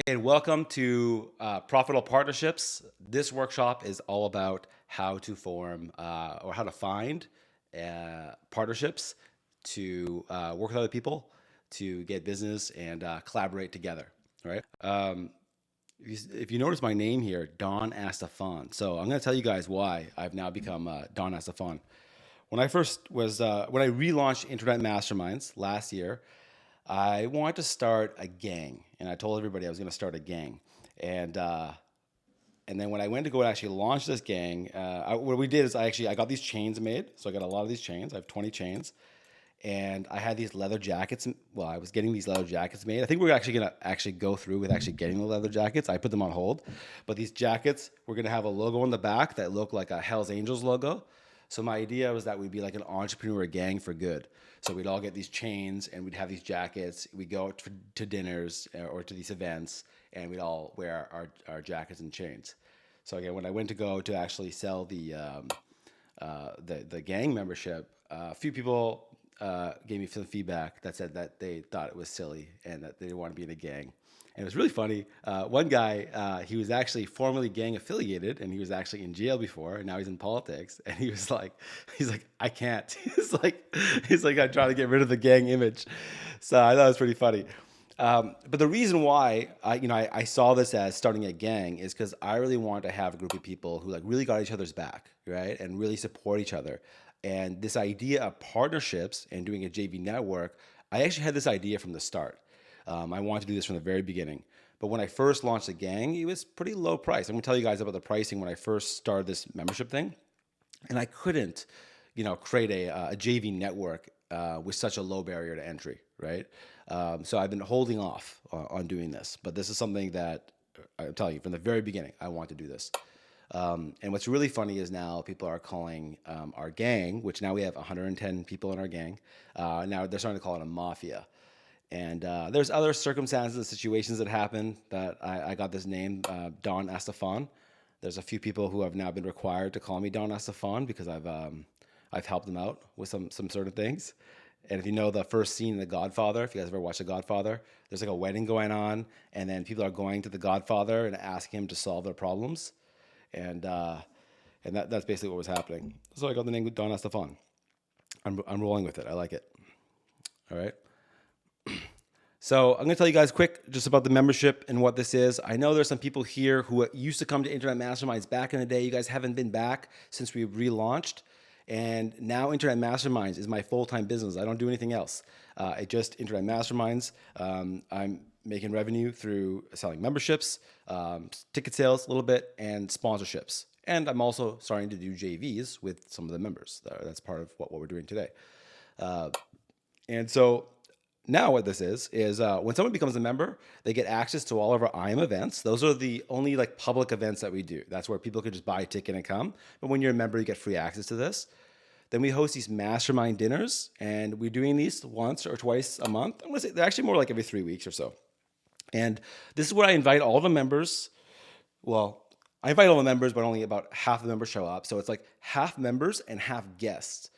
And welcome to Profitable Partnerships. This workshop is all about how to form or how to find partnerships to work with other people, to get business and collaborate together. Right? If you notice my name here, Don Astafan. So I'm going to tell you guys why I've now become Don Astafan. When I relaunched Internet Masterminds last year, I wanted to start a gang, and I told everybody I was going to start a gang. And uh, and then when I went to go and actually launch this gang, what we did is I got these chains made. So I got a lot of these chains. I have 20 chains, and I had these leather jackets. Well, I was getting these leather jackets made. I think we're actually gonna actually go through with actually getting the leather jackets. I put them on hold, but these jackets we're gonna have a logo on the back that looked like a Hell's Angels logo. So my idea was that we'd be like an entrepreneur gang for good. So we'd all get these chains and we'd have these jackets. We'd go to dinners or to these events, and we'd all wear our jackets and chains. So again, when I went to go to actually sell the gang membership, a few people gave me some feedback that said that they thought it was silly and that they didn't want to be in a gang. And it was really funny. One guy, he was actually formerly gang affiliated, and he was actually in jail before, and now he's in politics. And he's like, I can't. He's like, I'm trying to get rid of the gang image. So I thought it was pretty funny. But the reason why I saw this as starting a gang is because I really wanted to have a group of people who like really got each other's back, right, and really support each other. And this idea of partnerships and doing a JV network, I actually had this idea from the start. I wanted to do this from the very beginning. But when I first launched the gang, it was pretty low price. I'm gonna tell you guys about the pricing when I first started this membership thing, and I couldn't, create a JV network with such a low barrier to entry, right? So I've been holding off on doing this, but this is something that I'm telling you from the very beginning, I want to do this. And what's really funny is now people are calling our gang, which now we have 110 people in our gang. Now they're starting to call it a mafia. And there's other circumstances and situations that happen that I got this name, Don Estefan. There's a few people who have now been required to call me Don Estefan because I've helped them out with some sort of things. And if you know the first scene in The Godfather, if you guys ever watched The Godfather, there's like a wedding going on, and then people are going to the Godfather and asking him to solve their problems, and that's basically what was happening. So I got the name Don Estefan. I'm rolling with it. I like it. All right. So I'm going to tell you guys quick just about the membership and what this is. I know there's some people here who used to come to Internet Masterminds back in the day. You guys haven't been back since we relaunched. And now Internet Masterminds is my full-time business. I don't do anything else. I just Internet Masterminds. I'm making revenue through selling memberships, ticket sales a little bit, and sponsorships. And I'm also starting to do JVs with some of the members. That's part of what we're doing today. And so now what this is when someone becomes a member, they get access to all of our IM events. Those are the only like public events that we do. That's where people can just buy a ticket and come. But when you're a member, you get free access to this. Then we host these mastermind dinners, and we're doing these once or twice a month. I'm gonna say they're actually more like every 3 weeks or so. And this is where I invite all the members. Well, I invite all the members, but only about half the members show up. So it's like half members and half guests.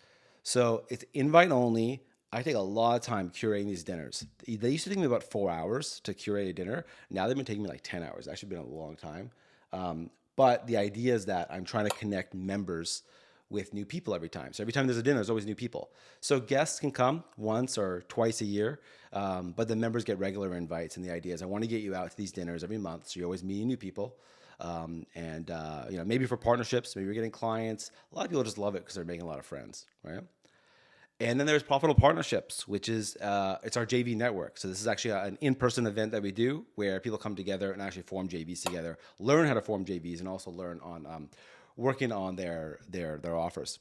So it's invite only. I take a lot of time curating these dinners. They used to take me about 4 hours to curate a dinner. Now they've been taking me like 10 hours. It's actually been a long time. But the idea is that I'm trying to connect members with new people every time. So every time there's a dinner, there's always new people. So guests can come once or twice a year, but the members get regular invites. And the idea is I want to get you out to these dinners every month, so you're always meeting new people. Maybe for partnerships, maybe you're getting clients. A lot of people just love it because they're making a lot of friends, right? And then there's Profitable Partnerships, which is it's our JV network. So this is actually an in-person event that we do where people come together and actually form JVs together, learn how to form JVs, and also learn on working on their offers.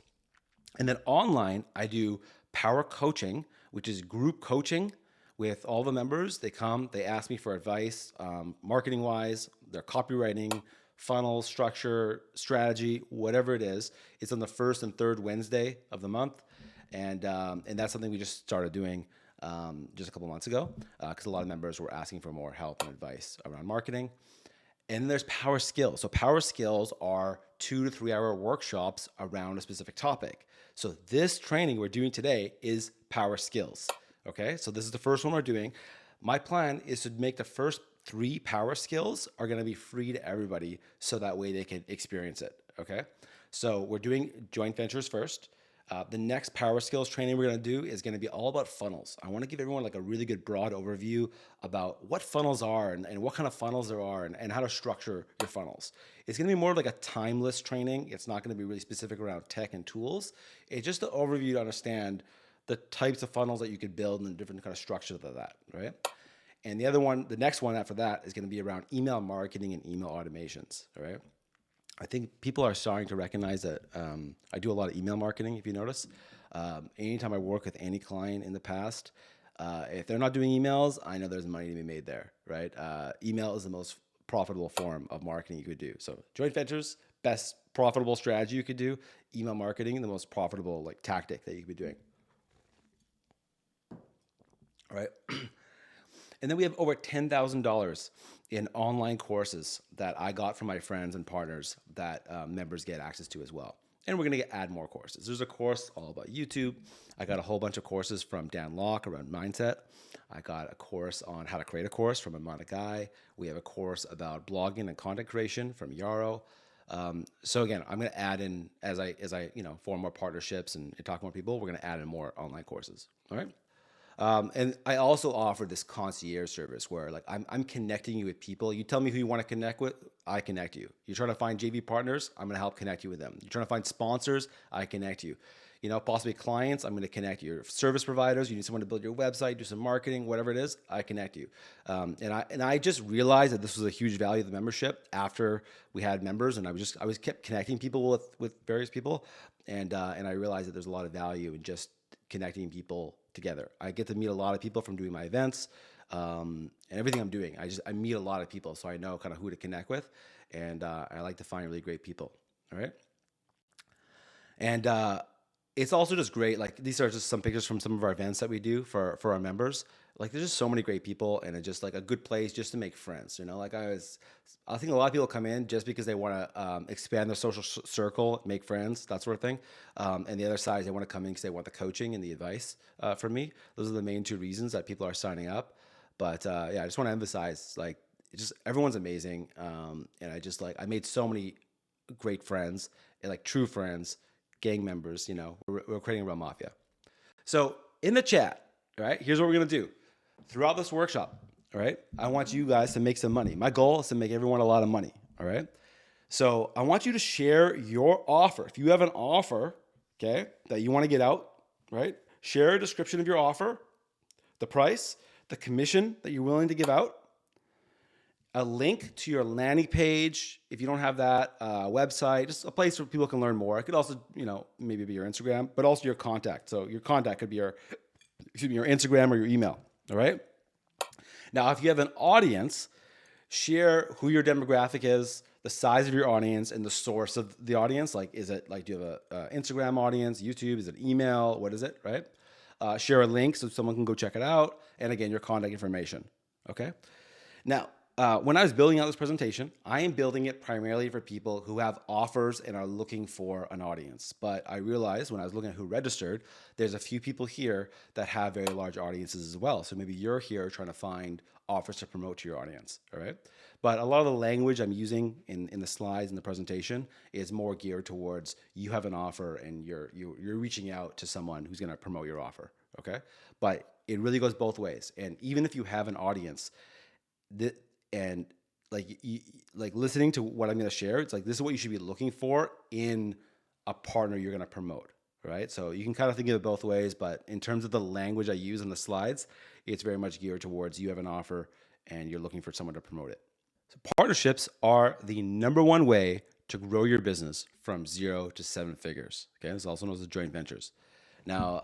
And then online, I do power coaching, which is group coaching with all the members. They come, they ask me for advice, marketing wise, their copywriting, funnel structure, strategy, whatever it is. It's on the first and third Wednesday of the month. And that's something we just started doing just a couple months ago because a lot of members were asking for more help and advice around marketing. And then there's power skills. So power skills are 2 to 3 hour workshops around a specific topic. So this training we're doing today is power skills. Okay, so this is the first one we're doing. My plan is to make the first 3 power skills are going to be free to everybody so that way they can experience it. Okay. So we're doing joint ventures first. The next power skills training we're going to do is going to be all about funnels. I want to give everyone like a really good broad overview about what funnels are and what kind of funnels there are and how to structure your funnels. It's going to be more like a timeless training. It's not going to be really specific around tech and tools. It's just an overview to understand the types of funnels that you could build and the different kind of structures of that, right? And the next one after that is going to be around email marketing and email automations, all right? I think people are starting to recognize that I do a lot of email marketing, if you notice. Anytime I work with any client in the past, if they're not doing emails, I know there's money to be made there, right? Email is the most profitable form of marketing you could do. So joint ventures, best profitable strategy you could do. Email marketing, the most profitable like tactic that you could be doing. All right. And then we have over $10,000 in online courses that I got from my friends and partners that members get access to as well. And we're going to add more courses. There's a course all about YouTube. I got a whole bunch of courses from Dan Locke around mindset. I got a course on how to create a course from Amanda Guy. We have a course about blogging and content creation from Yarrow. So again, I'm going to add in as I form more partnerships and talk to more people. We're going to add in more online courses. All right. And I also offer this concierge service where like I'm connecting you with people. You tell me who you want to connect with, I connect you. You're trying to find JV partners, I'm going to help connect you with them. You're trying to find sponsors, I connect you. Possibly clients, I'm going to connect you. Your service providers, you need someone to build your website, do some marketing, whatever it is, I connect you. And I just realized that this was a huge value of the membership after we had members, and I was kept connecting people with various people, and I realized that there's a lot of value in just connecting people together. I get to meet a lot of people from doing my events and everything I'm doing. I meet a lot of people, so I know kind of who to connect with, and I like to find really great people. All right, and it's also just great. Like these are just some pictures from some of our events that we do for our members. Like there's just so many great people, and it's just like a good place just to make friends. Like I think a lot of people come in just because they want to expand their social circle, make friends, that sort of thing. And the other side is they want to come in because they want the coaching and the advice from me. Those are the main 2 reasons that people are signing up. But yeah, I just want to emphasize like everyone's amazing, and I made so many great friends, and like true friends, gang members. We're creating a real mafia. So in the chat, right, here's what we're gonna do. Throughout this workshop, all right, I want you guys to make some money. My goal is to make everyone a lot of money, all right? So I want you to share your offer. If you have an offer, okay, that you want to get out, right, share a description of your offer, the price, the commission that you're willing to give out, a link to your landing page, if you don't have that, website, just a place where people can learn more. It could also, maybe be your Instagram, but also your contact. So your contact could be your Instagram or your email. All right. Now, if you have an audience, share who your demographic is, the size of your audience, and the source of the audience. Like, is it like, do you have a Instagram audience, YouTube? Is it email? What is it? Right. Share a link so someone can go check it out. And again, your contact information. Okay. Now, when I was building out this presentation, I am building it primarily for people who have offers and are looking for an audience. But I realized when I was looking at who registered, there's a few people here that have very large audiences as well. So maybe you're here trying to find offers to promote to your audience, all right? But a lot of the language I'm using in the slides and the presentation is more geared towards you have an offer and you're reaching out to someone who's going to promote your offer, okay? But it really goes both ways. And even if you have an audience, and like listening to what I'm going to share, it's like this is what you should be looking for in a partner you're going to promote, right? So you can kind of think of it both ways, but in terms of the language I use in the slides, it's very much geared towards you have an offer and you're looking for someone to promote it. So partnerships are the #1 way to grow your business from 0 to 7 figures. Okay, this is also known as joint ventures. Now,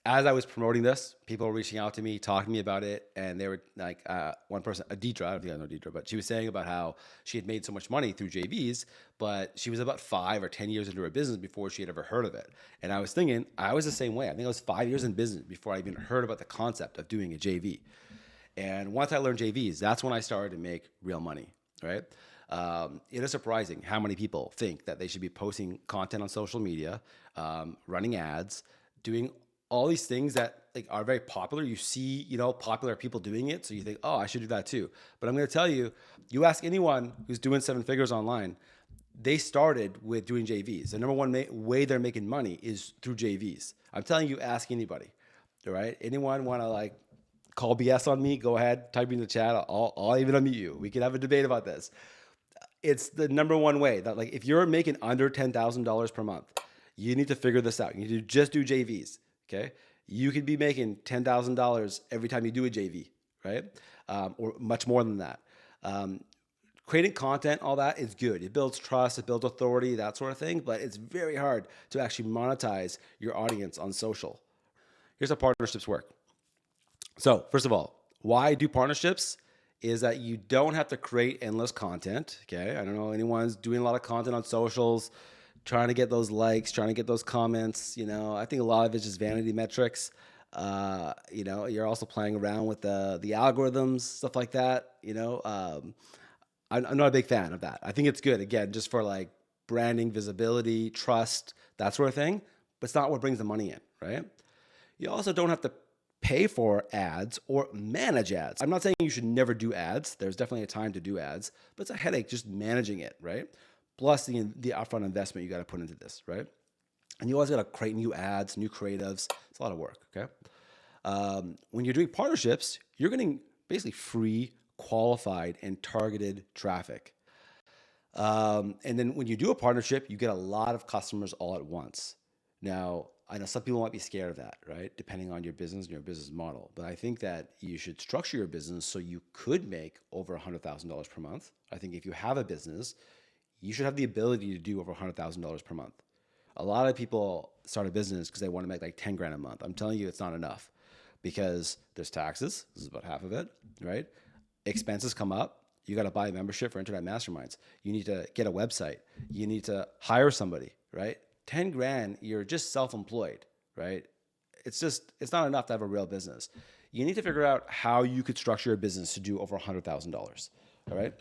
as I was promoting this, people were reaching out to me, talking to me about it, and they were like, one person, Aditra, I don't think I know Aditra, but she was saying about how she had made so much money through JVs, but she was about 5 or 10 years into her business before she had ever heard of it. And I was thinking, I was the same way. I think I was 5 years in business before I even heard about the concept of doing a JV. And once I learned JVs, that's when I started to make real money, right? It is surprising how many people think that they should be posting content on social media, running ads, doing all these things that like are very popular. You see, popular people doing it, so you think, oh, I should do that too. But I'm going to tell you, you ask anyone who's doing 7 figures online, they started with doing JVs. The number one way they're making money is through JVs. I'm telling you, ask anybody. All right, anyone want to like call BS on me? Go ahead, type in the chat. I'll even unmute you. We can have a debate about this. It's the number one way that like if you're making under $10,000 per month, you need to figure this out. You need to just do JVs. Okay, you could be making $10,000 every time you do a JV, right? Or much more than that. Creating content, all that is good. It builds trust, it builds authority, that sort of thing. But it's very hard to actually monetize your audience on social. Here's how partnerships work. So, first of all, why do partnerships? Is that you don't have to create endless content. Okay. I don't know anyone's doing a lot of content on socials, trying to get those likes, trying to get those comments. I think a lot of it's just vanity metrics. You're also playing around with the algorithms, stuff like that. I'm not a big fan of that. I think it's good, again, just for like branding, visibility, trust, that sort of thing. But it's not what brings the money in, right? You also don't have to pay for ads or manage ads. I'm not saying you should never do ads. There's definitely a time to do ads, but it's a headache just managing it, right? Plus the upfront investment you got to put into this, right? And you always got to create new ads, new creatives. It's a lot of work, okay? When you're doing partnerships, you're getting basically free, qualified, and targeted traffic. And then when you do a partnership, you get a lot of customers all at once. Now, I know some people might be scared of that, right? Depending on your business and your business model. But I think that you should structure your business so you could make over $100,000 per month. I think if you have a business, you should have the ability to do over $100,000 per month. A lot of people start a business because they want to make like 10 grand a month. I'm telling you, it's not enough because there's taxes. This is about half of it, right? Expenses come up. You got to buy a membership for Internet Masterminds. You need to get a website. You need to hire somebody, right? 10 grand, you're just self-employed, right? It's not enough to have a real business. You need to figure out how you could structure a business to do over $100,000, all right?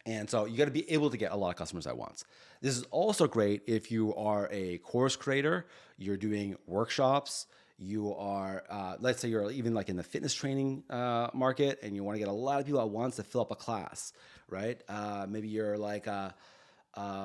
And so you got to be able to get a lot of customers at once. This is also great if you are a course creator, you're doing workshops, you are, let's say you're even like in the fitness training market and you want to get a lot of people at once to fill up a class, right? Maybe you're like a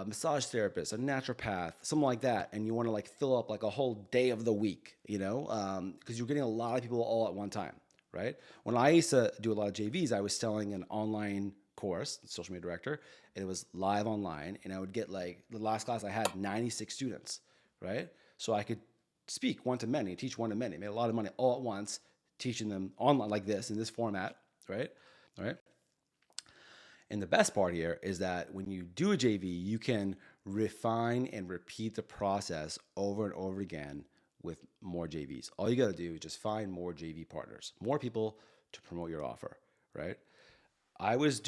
massage therapist, a naturopath, something like that, and you want to like fill up like a whole day of the week, because you're getting a lot of people all at one time, right? When I used to do a lot of JVs, I was selling an online course, social media director, and it was live online, and I would get like the last class I had 96 students, right? So I could speak one to many, teach one to many, made a lot of money all at once, teaching them online like this in this format, right? All right. And the best part here is that when you do a JV, you can refine and repeat the process over and over again with more JVs. All you got to do is just find more JV partners, more people to promote your offer, right? I was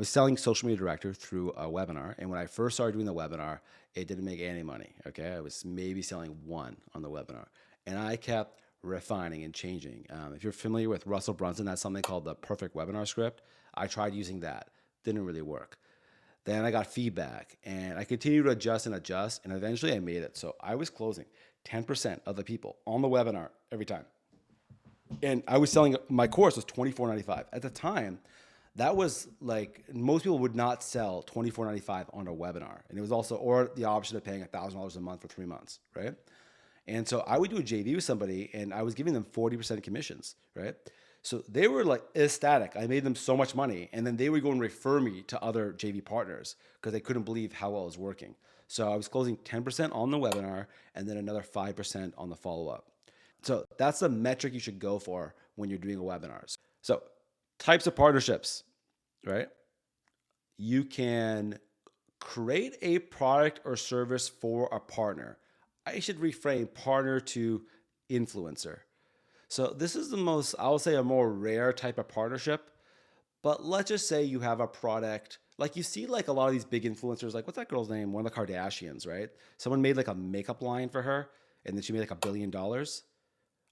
selling social media director through a webinar. And when I first started doing the webinar, it didn't make any money. Okay. I was maybe selling one on the webinar. And I kept refining and changing. If you're familiar with Russell Brunson, that's something called the perfect webinar script. I tried using that. Didn't really work. Then I got feedback and I continued to adjust and eventually I made it. So I was closing 10% of the people on the webinar every time. And I was selling, my course was $24.95. At the time, that was like, most people would not sell $24.95 on a webinar. And it was also, or the option of paying $1,000 a month for 3 months, right? And so I would do a JV with somebody and I was giving them 40% commissions, right? So they were like ecstatic. I made them so much money. And then they would go and refer me to other JV partners because they couldn't believe how well it was working. So I was closing 10% on the webinar and then another 5% on the follow-up. So that's the metric you should go for when you're doing a webinar. So types of partnerships, right? You can create a product or service for a partner. I should reframe partner to influencer. So this is the most, I would say, a more rare type of partnership. But let's just say you have a product, like you see like a lot of these big influencers, like what's that girl's name? One of the Kardashians, right? Someone made like a makeup line for her and then she made like $1 billion.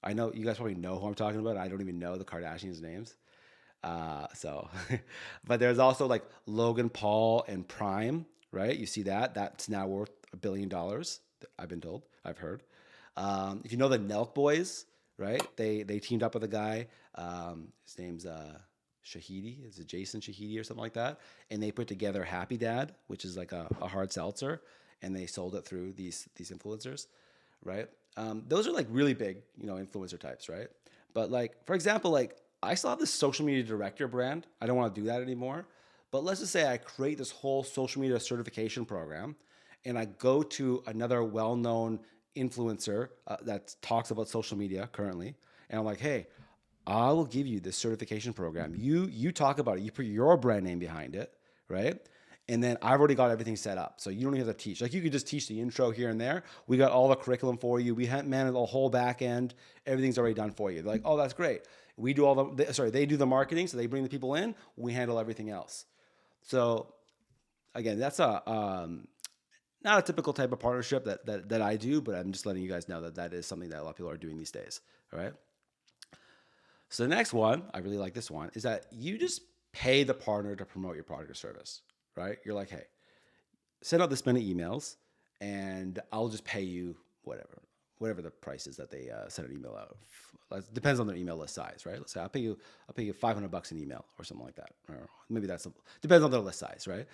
I know you guys probably know who I'm talking about. I don't even know the Kardashians' names. But there's also like Logan Paul and Prime, right? You see that? That's now worth $1 billion. I've been told, I've heard. If you know the Nelk Boys, right? They teamed up with a guy. His name's Shahidi. Is it Jason Shahidi or something like that? And they put together Happy Dad, which is like a hard seltzer, and they sold it through these influencers, right? Those are like really big, influencer types, right? But like, for example, like I still have this social media director brand. I don't want to do that anymore. But let's just say I create this whole social media certification program, and I go to another well-known influencer that talks about social media currently, and I'm like, hey, I will give you this certification program. You talk about it. You put your brand name behind it, right? And then I've already got everything set up, so you don't even have to teach. Like you could just teach the intro here and there. We got all the curriculum for you. We manage the whole back end. Everything's already done for you. They're like, oh, that's great. We do they do the marketing, so they bring the people in. We handle everything else. So again, that's not a typical type of partnership that I do, but I'm just letting you guys know that is something that a lot of people are doing these days. All right. So the next one, I really like this one, is that you just pay the partner to promote your product or service, right? You're like, hey, send out this many emails, and I'll just pay you whatever the price is that they send an email out. It depends on their email list size, right? Let's say I'll pay you $500 an email or something like that, or maybe depends on their list size, right?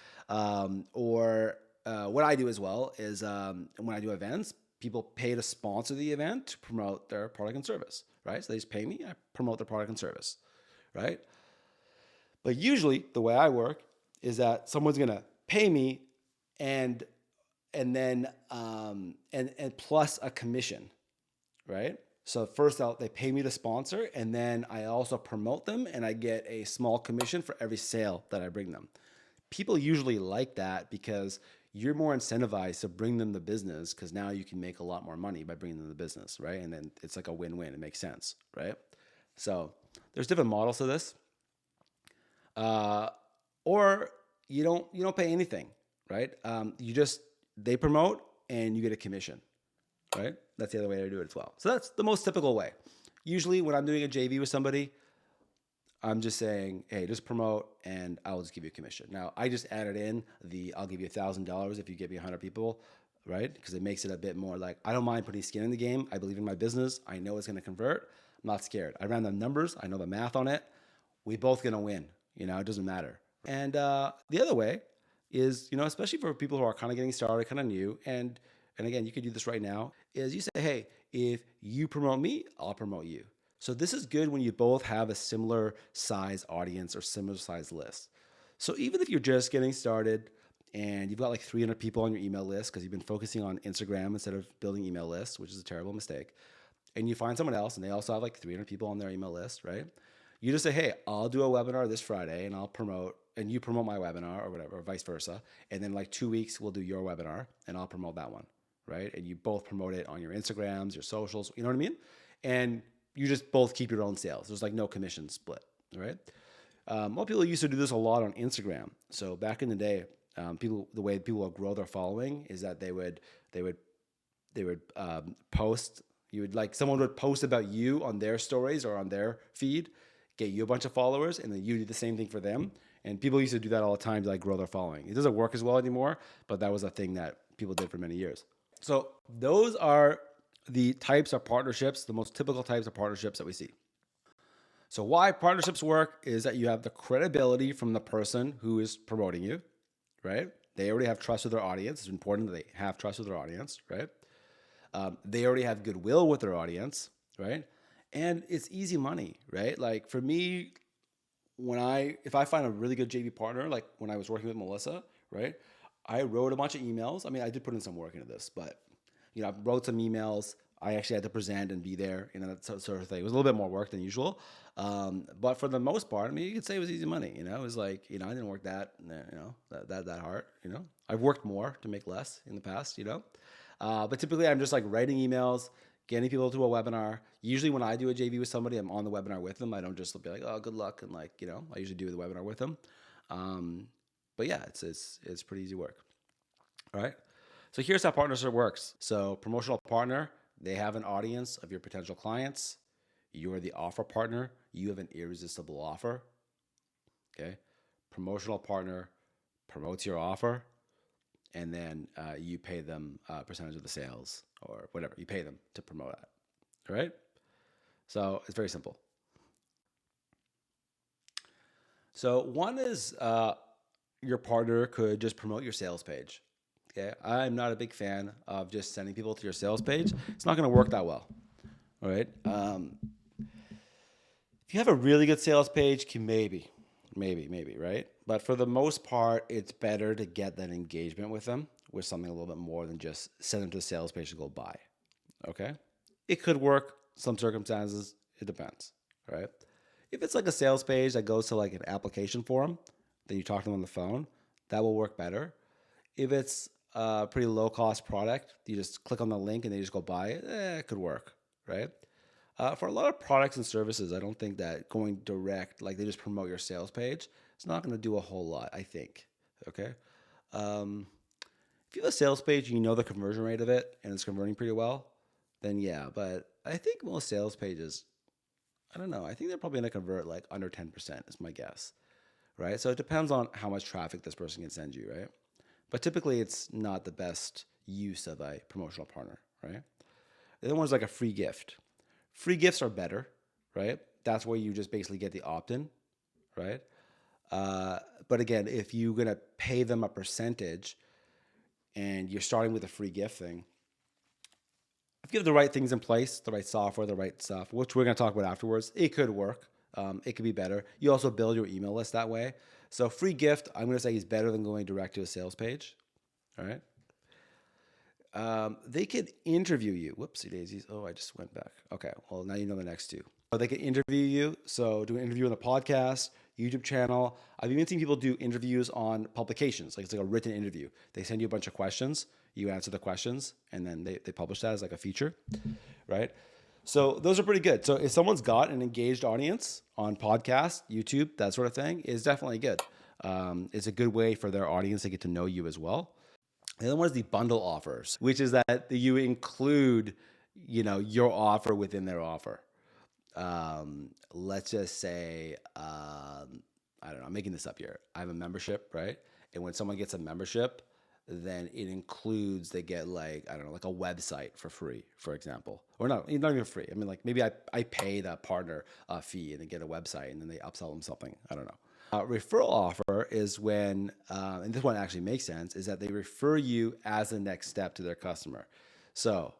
Or what I do as well is when I do events, people pay to sponsor the event to promote their product and service, right? So they just pay me, I promote their product and service, right? But usually the way I work is that someone's gonna pay me and then and plus a commission, right? So first out they pay me to sponsor, and then I also promote them, and I get a small commission for every sale that I bring them. People usually like that because you're more incentivized to bring them the business because now you can make a lot more money by bringing them the business, right? And then it's like a win-win. It makes sense, right? So there's different models to this. Or you don't pay anything, right? They promote and you get a commission, right? That's the other way to do it as well. So that's the most typical way. Usually when I'm doing a JV with somebody, I'm just saying, hey, just promote and I'll just give you a commission. Now I just added in I'll give you $1,000 if you give me 100 people, right? Because it makes it a bit more like, I don't mind putting skin in the game. I believe in my business. I know it's going to convert. I'm not scared. I ran the numbers. I know the math on it. We both going to win. It doesn't matter. And the other way is, especially for people who are kind of getting started, kind of new, and again, you could do this right now, is you say, hey, if you promote me, I'll promote you. So this is good when you both have a similar size audience or similar size list. So even if you're just getting started and you've got like 300 people on your email list because you've been focusing on Instagram instead of building email lists, which is a terrible mistake, and you find someone else and they also have like 300 people on their email list, right? You just say, hey, I'll do a webinar this Friday and I'll promote, and you promote my webinar or whatever, or vice versa. And then like 2 weeks, we'll do your webinar and I'll promote that one, right? And you both promote it on your Instagrams, your socials, you know what I mean? And you just both keep your own sales. There's like no commission split, right? Well, people used to do this a lot on Instagram. So back in the day, the way people would grow their following is that they would post. Someone would post about you on their stories or on their feed, get you a bunch of followers, and then you do the same thing for them. And people used to do that all the time to like grow their following. It doesn't work as well anymore, but that was a thing that people did for many years. So those are the types of partnerships, the most typical types of partnerships that we see. So why partnerships work is that you have the credibility from the person who is promoting you, right? They already have trust with their audience. It's important that they have trust with their audience, right? They already have goodwill with their audience, right? And it's easy money, right? Like for me, if I find a really good JV partner, like when I was working with Melissa, right? I wrote a bunch of emails. I mean, I did put in some work into this, but I wrote some emails. I actually had to present and be there, that sort of thing. It was a little bit more work than usual, but for the most part, I mean, you could say it was easy money. It was like I didn't work that hard. I've worked more to make less in the past. But typically, I'm just like writing emails, getting people to a webinar. Usually when I do a JV with somebody, I'm on the webinar with them. I don't just be like, oh, good luck. And I usually do the webinar with them. But yeah, it's pretty easy work. All right. So here's how partnership works. So promotional partner, they have an audience of your potential clients. You're the offer partner. You have an irresistible offer. Okay. Promotional partner promotes your offer, and then you pay them a percentage of the sales or whatever. You pay them to promote it. All right? So it's very simple. So one is your partner could just promote your sales page. Okay, I'm not a big fan of just sending people to your sales page. It's not going to work that well. All right. If you have a really good sales page, maybe, right? But for the most part, it's better to get that engagement with them with something a little bit more than just send them to the sales page to go buy. Okay, it could work. Some circumstances, it depends. Right. If it's like a sales page that goes to like an application form, then you talk to them on the phone. That will work better. If it's a pretty low cost product, you just click on the link and they just go buy it. It could work, right? For a lot of products and services, I don't think that going direct, like they just promote your sales page, it's not going to do a whole lot, I think. Okay. Um, if you have a sales page, you know the conversion rate of it and it's converting pretty well, then yeah. But I think most sales pages, I don't know, I think they're probably going to convert like under 10% is my guess, right? So it depends on how much traffic this person can send you, right? But typically it's not the best use of a promotional partner, right? The other one's like a free gift. Free gifts are better, right? That's where you just basically get the opt-in, right? But again, if you're gonna pay them a percentage and you're starting with a free gift thing, if you have the right things in place, the right software, the right stuff, which we're gonna talk about afterwards, it could work. It could be better. You also build your email list that way. So free gift, I'm gonna say is better than going direct to a sales page. All right. They could interview you. Whoopsie daisies. Oh, I just went back. Okay. Well, now you know the next two. They could interview you. So do an interview on a podcast, YouTube channel. I've even seen people do interviews on publications. Like it's like a written interview. They send you a bunch of questions. You answer the questions, and then they publish that as like a feature, right? So those are pretty good. So if someone's got an engaged audience on podcast, YouTube, that sort of thing, is definitely good. It's a good way for their audience to get to know you as well. The other one is the bundle offers, which is that you include, your offer within their offer. Let's just say, I don't know, I'm making this up here. I have a membership, right? And when someone gets a membership, then it includes, they get like, I don't know, like a website for free, for example. Or not even free. I mean, like maybe I pay the partner a fee and they get a website and then they upsell them something. I don't know. Referral offer is when, and this one actually makes sense, is that they refer you as the next step to their customer. So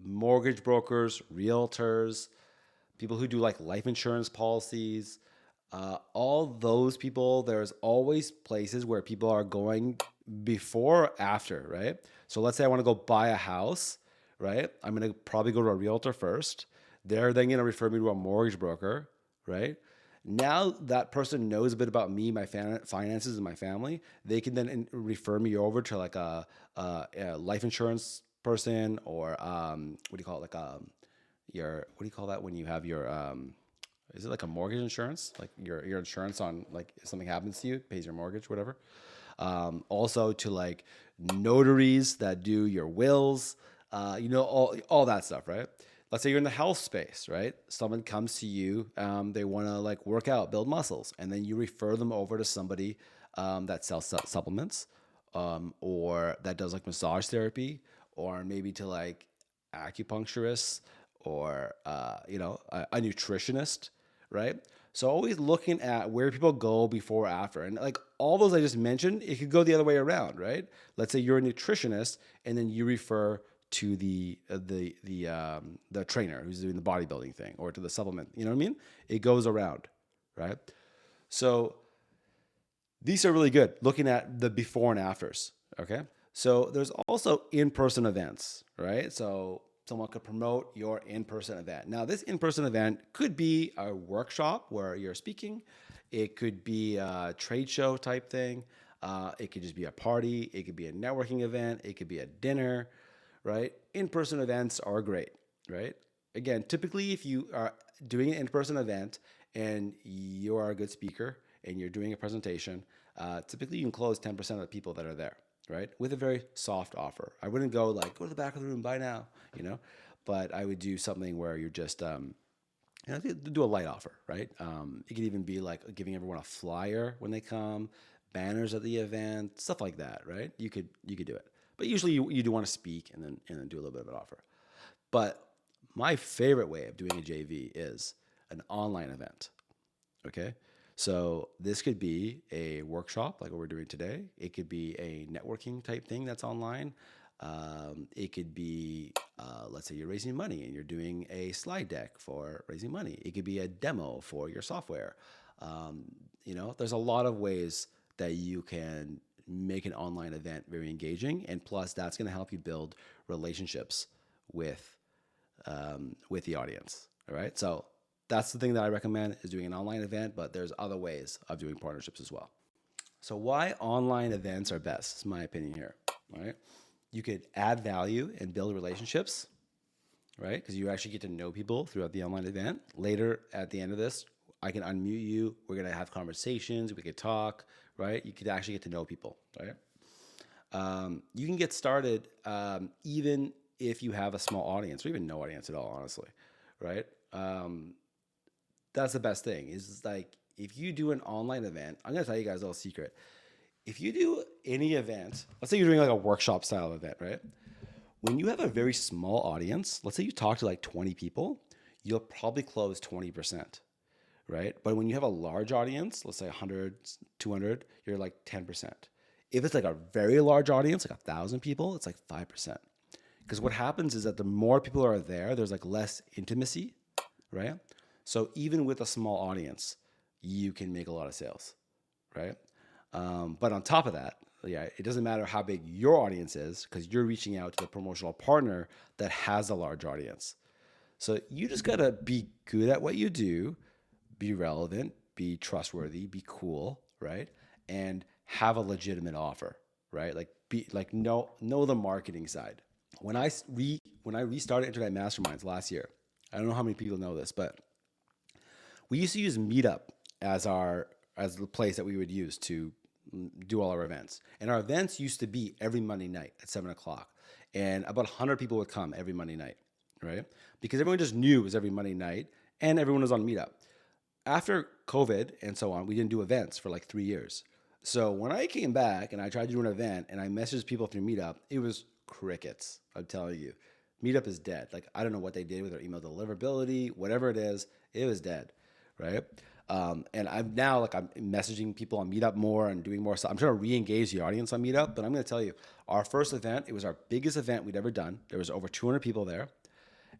mortgage brokers, realtors, people who do like life insurance policies, all those people, there's always places where people are going before or after, right? So let's say I want to go buy a house, right? I'm going to probably go to a realtor first. They're then going to refer me to a mortgage broker, right? Now that person knows a bit about me, my finances, and my family. They can then refer me over to like a life insurance person, or what do you call it? Like your, what do you call that when you have your is it like a mortgage insurance? Like your insurance on, like, if something happens to you, it pays your mortgage, whatever. Also to like notaries that do your wills, all that stuff, right? Let's say you're in the health space, right? Someone comes to you, they want to like work out, build muscles, and then you refer them over to somebody that sells supplements, or that does like massage therapy, or maybe to like acupuncturists, or a nutritionist, right? So always looking at where people go before or after, and like all those I just mentioned, it could go the other way around, right? Let's say you're a nutritionist, and then you refer to the trainer who's doing the bodybuilding thing, or to the supplement. You know what I mean? It goes around, right? So these are really good. Looking at the before and afters. Okay. So there's also in-person events, right? So someone could promote your in-person event. Now, this in-person event could be a workshop where you're speaking. It could be a trade show type thing. It could just be a party. It could be a networking event. It could be a dinner, right? In-person events are great, right? Again, typically if you are doing an in-person event and you are a good speaker and you're doing a presentation, typically you can close 10% of the people that are there, right? With a very soft offer. I wouldn't go like, go to the back of the room, buy now, but I would do something where you're just, do a light offer, right? It could even be like giving everyone a flyer when they come, banners at the event, stuff like that, right? You could do it. But usually you do want to speak and then do a little bit of an offer. But my favorite way of doing a JV is an online event. Okay. So this could be a workshop like what we're doing today. It could be a networking type thing that's online. It could be, let's say you're raising money and you're doing a slide deck for raising money. It could be a demo for your software. There's a lot of ways that you can make an online event very engaging, and plus that's going to help you build relationships with the audience. All right, so that's the thing that I recommend is doing an online event, but there's other ways of doing partnerships as well. So why online events are best is my opinion here. All right, you could add value and build relationships, right? Because you actually get to know people throughout the online event. Later at the end of this, I can unmute you. We're gonna have conversations. We could talk, right? You could actually get to know people, right? You can get started even if you have a small audience or even no audience at all, honestly, right? That's the best thing is like if you do an online event, I'm gonna tell you guys a little secret. If you do any event, let's say you're doing like a workshop style event, right? When you have a very small audience, let's say you talk to like 20 people, you'll probably close 20%, right? But when you have a large audience, let's say 100, 200, you're like 10%. If it's like a very large audience, like 1,000 people, it's like 5%. Because what happens is that the more people are there, there's like less intimacy, right? So even with a small audience, you can make a lot of sales, right? But on top of that, yeah, it doesn't matter how big your audience is because you're reaching out to the promotional partner that has a large audience. So you just gotta be good at what you do, be relevant, be trustworthy, be cool, right? And have a legitimate offer, right? Like be like know the marketing side. When I restarted Internet Masterminds last year, I don't know how many people know this, but we used to use Meetup as the place that we would use to do all our events. And our events used to be every Monday night at 7:00. And about 100 people would come every Monday night, right? Because everyone just knew it was every Monday night and everyone was on Meetup. After COVID and so on, we didn't do events for like 3 years. So when I came back and I tried to do an event and I messaged people through Meetup, it was crickets. I'm telling you, Meetup is dead. Like, I don't know what they did with their email deliverability, whatever it is, it was dead, right? And I'm now like I'm messaging people on Meetup more and doing more stuff. I'm trying to re-engage the audience on Meetup, but I'm going to tell you, our first event, it was our biggest event we'd ever done. There was over 200 people there,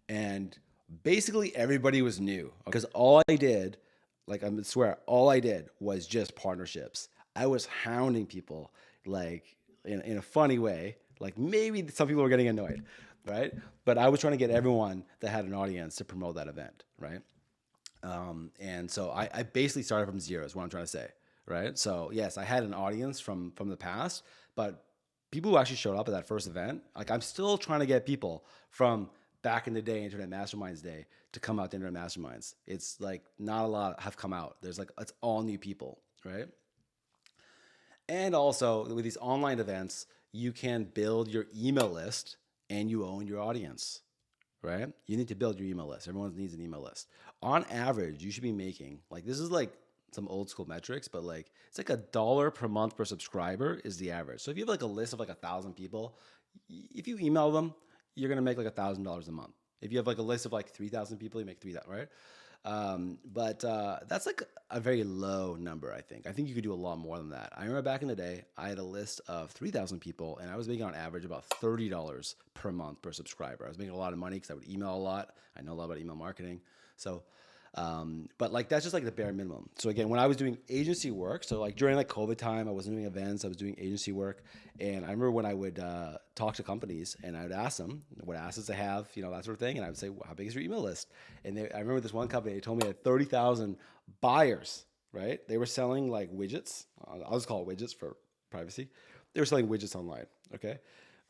and basically everybody was new because all I did, like I swear, all I did was just partnerships. I was hounding people like in a funny way. Like maybe some people were getting annoyed, right? But I was trying to get everyone that had an audience to promote that event, right? And so I basically started from zero is what I'm trying to say, right? So yes, I had an audience from the past, but people who actually showed up at that first event, like I'm still trying to get people from back in the day, Internet Masterminds day, to come out to Internet Masterminds. It's like not a lot have come out. There's like, it's all new people, right? And also with these online events, you can build your email list and you own your audience, right? You need to build your email list. Everyone needs an email list. On average, you should be making, like, this is like some old school metrics, but like it's like $1 per month per subscriber is the average. So if you have like a list of like 1,000 people, if you email them, you're gonna make like $1,000 a month. If you have like a list of like 3,000 people, you make 3,000, right? But that's like a very low number, I think. I think you could do a lot more than that. I remember back in the day, I had a list of 3,000 people, and I was making on average about $30 per month per subscriber. I was making a lot of money because I would email a lot. I know a lot about email marketing. So, but like that's just like the bare minimum. So again, when I was doing agency work, so like during like COVID time, I wasn't doing events, I was doing agency work. And I remember when I would talk to companies and I would ask them what assets they have, you know, that sort of thing. And I would say, well, how big is your email list? And I remember this one company, they told me they had 30,000 buyers, right? They were selling like widgets. I'll just call it widgets for privacy. They were selling widgets online, okay?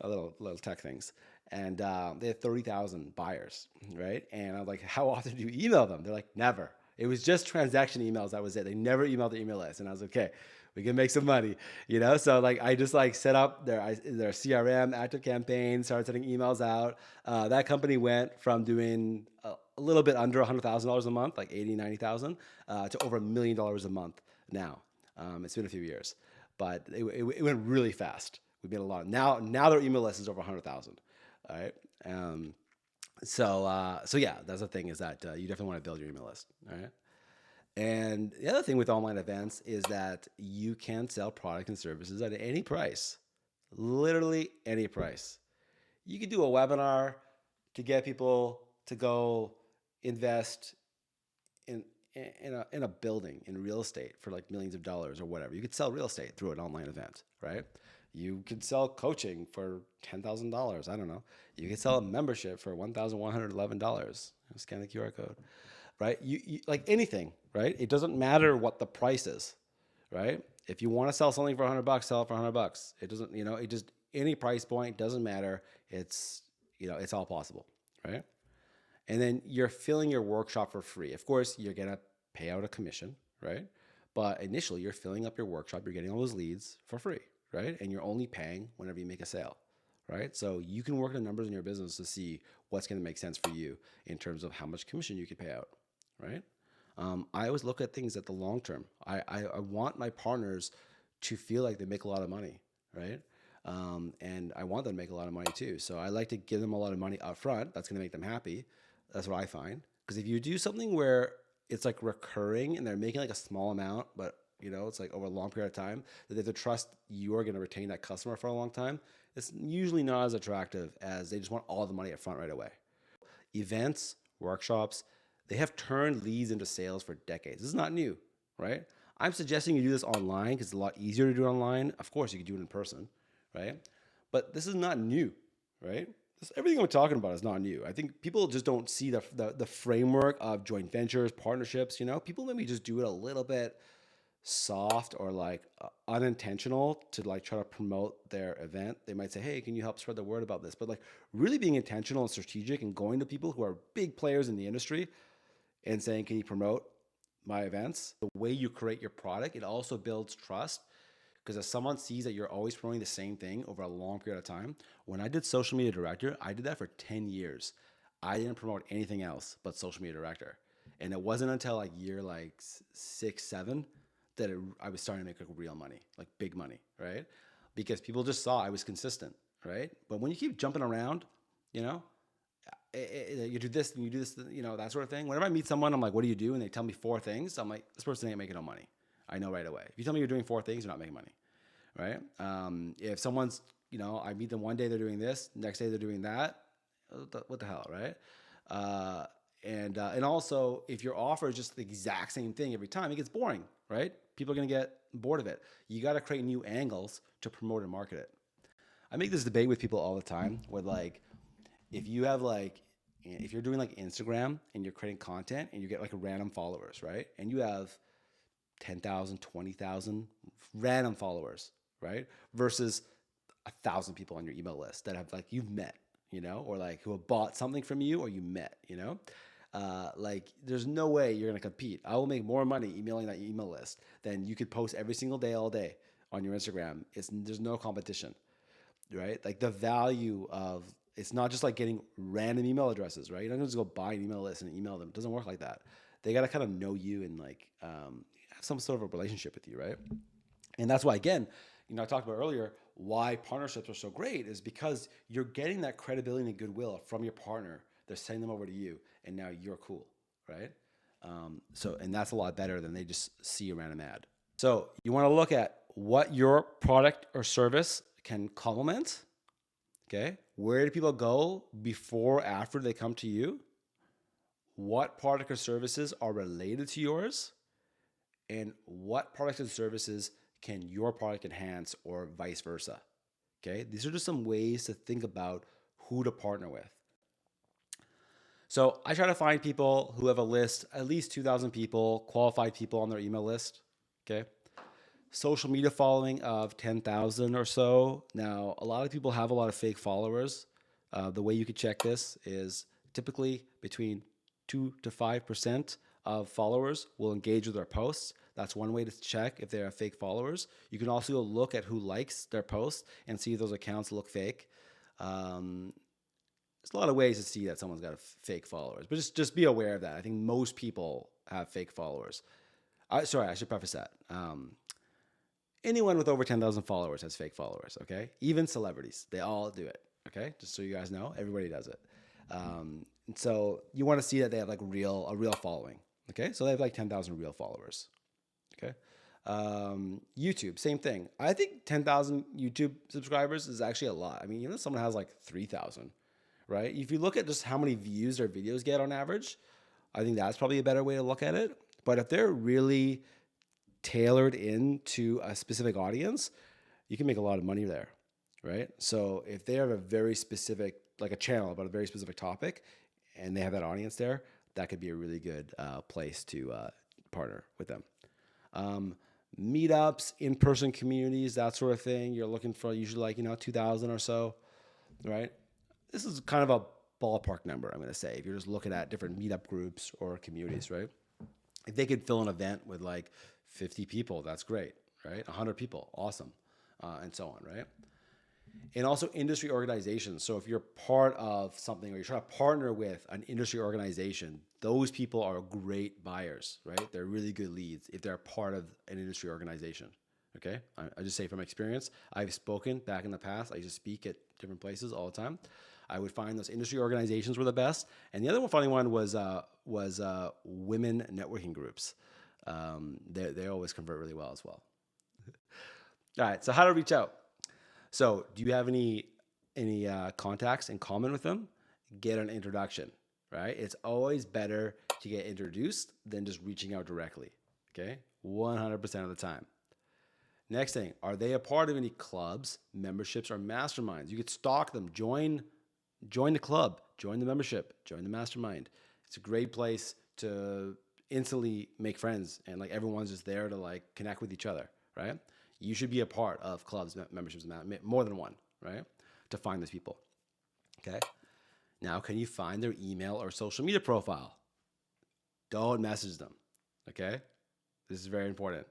Little tech things. And they had 30,000 buyers, right? And I'm like, how often do you email them? They're like, never. It was just transaction emails. That was it. They never emailed their email list. And I was like, okay, we can make some money, you know? So like, I just like set up their CRM, active campaign, started sending emails out. That company went from doing a little bit under $100,000 a month, like 80, 90,000, to over $1 million a month now. It's been a few years. but it went really fast. We made a lot. Now their email list is over 100,000. All right. So yeah, that's the thing is that you definitely want to build your email list. All right. And the other thing with online events is that you can sell product and services at any price, literally any price. You could do a webinar to get people to go invest in in a building in real estate for like millions of dollars or whatever. You could sell real estate through an online event, right? You could sell coaching for $10,000. I don't know. You could sell a membership for $1,111. Scan the QR code, right? You like anything, right? It doesn't matter what the price is, right? If you want to sell something for $100, sell it for $100. It doesn't, it just any price point doesn't matter. It's it's all possible, right? And then you're filling your workshop for free. Of course, you're gonna pay out a commission, right? But initially, you're filling up your workshop. You're getting all those leads for free, right? And you're only paying whenever you make a sale, right? So you can work the numbers in your business to see what's gonna make sense for you in terms of how much commission you can pay out, right? I always look at things at the long term. I want my partners to feel like they make a lot of money, right? And I want them to make a lot of money too. So I like to give them a lot of money up front. That's going to make them happy. That's what I find. Because if you do something where it's like recurring and they're making like a small amount, but it's like over a long period of time, that they have to trust you are going to retain that customer for a long time, it's usually not as attractive as they just want all the money up front right away. Events, workshops, they have turned leads into sales for decades. This is not new, right? I'm suggesting you do this online because it's a lot easier to do it online. Of course, you could do it in person, right? But this is not new, right? Everything I'm talking about is not new. I think people just don't see the framework of joint ventures, partnerships. People maybe just do it a little bit soft or like unintentional to like try to promote their event. They might say, hey, can you help spread the word about this? But like really being intentional and strategic and going to people who are big players in the industry and saying, can you promote my events? The way you create your product, it also builds trust. Because if someone sees that you're always promoting the same thing over a long period of time, when I did social media director, I did that for 10 years. I didn't promote anything else but social media director. And it wasn't until like year like 6, 7 that I was starting to make like real money, like big money, right? Because people just saw I was consistent, right? But when you keep jumping around, you do this and you do this, that sort of thing. Whenever I meet someone, I'm like, what do you do? And they tell me 4 things. I'm like, this person ain't making no money. I know right away. If you tell me you're doing 4 things, you're not making money, right? If someone's, I meet them one day, they're doing this, next day they're doing that, what the hell, right? And also, if your offer is just the exact same thing every time, it gets boring, right? People are going to get bored of it. You got to create new angles to promote and market it. I make this debate with people all the time with like, if you're doing like Instagram and you're creating content and you get like random followers, right? And you have 10,000, 20,000 random followers, right? Versus 1,000 people on your email list that have like you've met, or like who have bought something from you or you met, like there's no way you're going to compete. I will make more money emailing that email list than you could post every single day, all day on your Instagram. There's no competition, right? Like the value of, it's not just like getting random email addresses, right? You're not going to just go buy an email list and email them. It doesn't work like that. They got to kind of know you and like have some sort of a relationship with you, right? And that's why, again, I talked about earlier, why partnerships are so great is because you're getting that credibility and goodwill from your partner. They're sending them over to you, and now you're cool, right? And that's a lot better than they just see a random ad. So you want to look at what your product or service can complement. Okay, where do people go before or after they come to you? What product or services are related to yours? And what products and services can your product enhance or vice versa? Okay, these are just some ways to think about who to partner with. So I try to find people who have a list, at least 2,000 people, qualified people on their email list. Okay, social media following of 10,000 or so. Now, a lot of people have a lot of fake followers. The way you could check this is typically between 2 to 5% of followers will engage with their posts. That's one way to check if they are fake followers. You can also look at who likes their posts and see if those accounts look fake. There's a lot of ways to see that someone's got fake followers, but just be aware of that. I think most people have fake followers. Sorry, I should preface that. Anyone with over 10,000 followers has fake followers, okay? Even celebrities, they all do it, okay? Just so you guys know, everybody does it. And so you want to see that they have like a real following, okay? So they have like 10,000 real followers, okay? YouTube, same thing. I think 10,000 YouTube subscribers is actually a lot. I mean, even if someone has like 3,000, right? If you look at just how many views their videos get on average, I think that's probably a better way to look at it. But if they're really tailored into a specific audience, you can make a lot of money there, right? So if they have a very specific, like a channel about a very specific topic, and they have that audience there, that could be a really good place to partner with them. Meetups, in-person communities, that sort of thing. You're looking for usually like, 2,000 or so, right? This is kind of a ballpark number, I'm going to say, if you're just looking at different meetup groups or communities, right? If they could fill an event with like 50 people, that's great, right? 100 people, awesome, and so on, right? And also industry organizations. So if you're part of something or you're trying to partner with an industry organization, those people are great buyers, right? They're really good leads if they're part of an industry organization, okay? I just say from experience, I've spoken back in the past. I used to speak at different places all the time. I would find those industry organizations were the best. And the other funny one was women networking groups. They always convert really well as well. All right, so how to reach out. So do you have any contacts in common with them? Get an introduction, right? It's always better to get introduced than just reaching out directly, okay? 100% of the time. Next thing, are they a part of any clubs, memberships, or masterminds? You could stalk them, join the club, join the membership, join the mastermind. It's a great place to instantly make friends, and like everyone's just there to like connect with each other, right? You should be a part of clubs, memberships, more than one, right? To find those people, okay? Now, can you find their email or social media profile? Don't message them, okay? This is very important.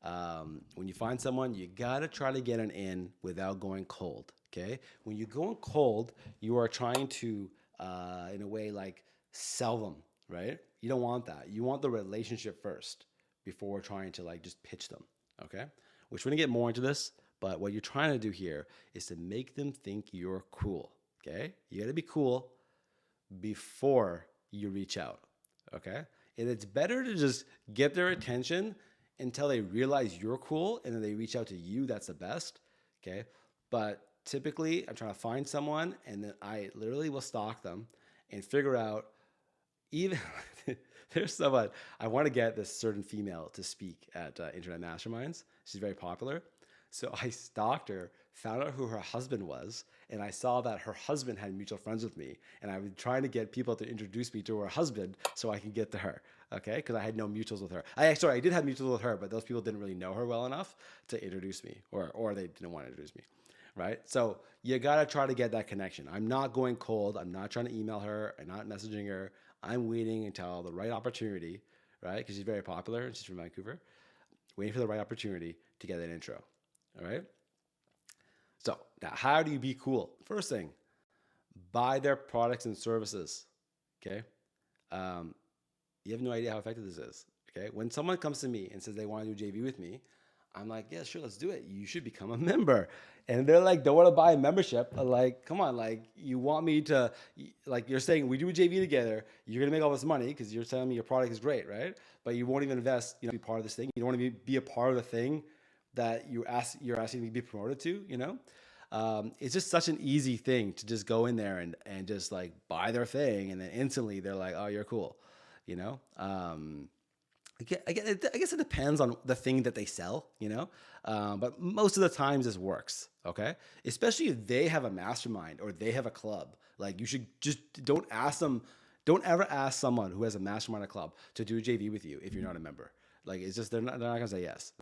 When you find someone, you gotta try to get an in without going cold, okay? When you go in cold, you are trying to, in a way, like sell them, right? You don't want that. You want the relationship first before trying to like just pitch them, okay? Which we're gonna get more into this, but what you're trying to do here is to make them think you're cool, okay? You gotta be cool before you reach out, okay? And it's better to just get their attention until they realize you're cool and then they reach out to you. That's the best, okay? But typically, I'm trying to find someone and then I literally will stalk them and figure out even there's someone, I want to get this certain female to speak at Internet Masterminds. She's very popular. So I stalked her, found out who her husband was, and I saw that her husband had mutual friends with me. And I was trying to get people to introduce me to her husband so I can get to her, okay? Because I had no mutuals with her. I did have mutuals with her, but those people didn't really know her well enough to introduce me, or they didn't want to introduce me, right? So you got to try to get that connection. I'm not going cold. I'm not trying to email her. I'm not messaging her. I'm waiting until the right opportunity, right? Because she's very popular and she's from Vancouver. Waiting for the right opportunity to get that intro, all right? So now, how do you be cool? First thing, buy their products and services, okay? You have no idea how effective this is, okay? When someone comes to me and says they want to do JV with me, I'm like, yeah, sure, let's do it. You should become a member. And they're like, don't want to buy a membership. I'm like, come on, like, you want me to, like, you're saying we do a JV together. You're going to make all this money because you're telling me your product is great, right? But you won't even invest, be part of this thing. You don't want to be a part of the thing that you're asking me to be promoted to, It's just such an easy thing to just go in there and just like buy their thing. And then instantly they're like, oh, you're cool, I guess it depends on the thing that they sell, but most of the times this works, okay? Especially if they have a mastermind or they have a club. Like you should just don't ever ask someone who has a mastermind or club to do a JV with you if you're not a member. Like it's just, they're not gonna say yes.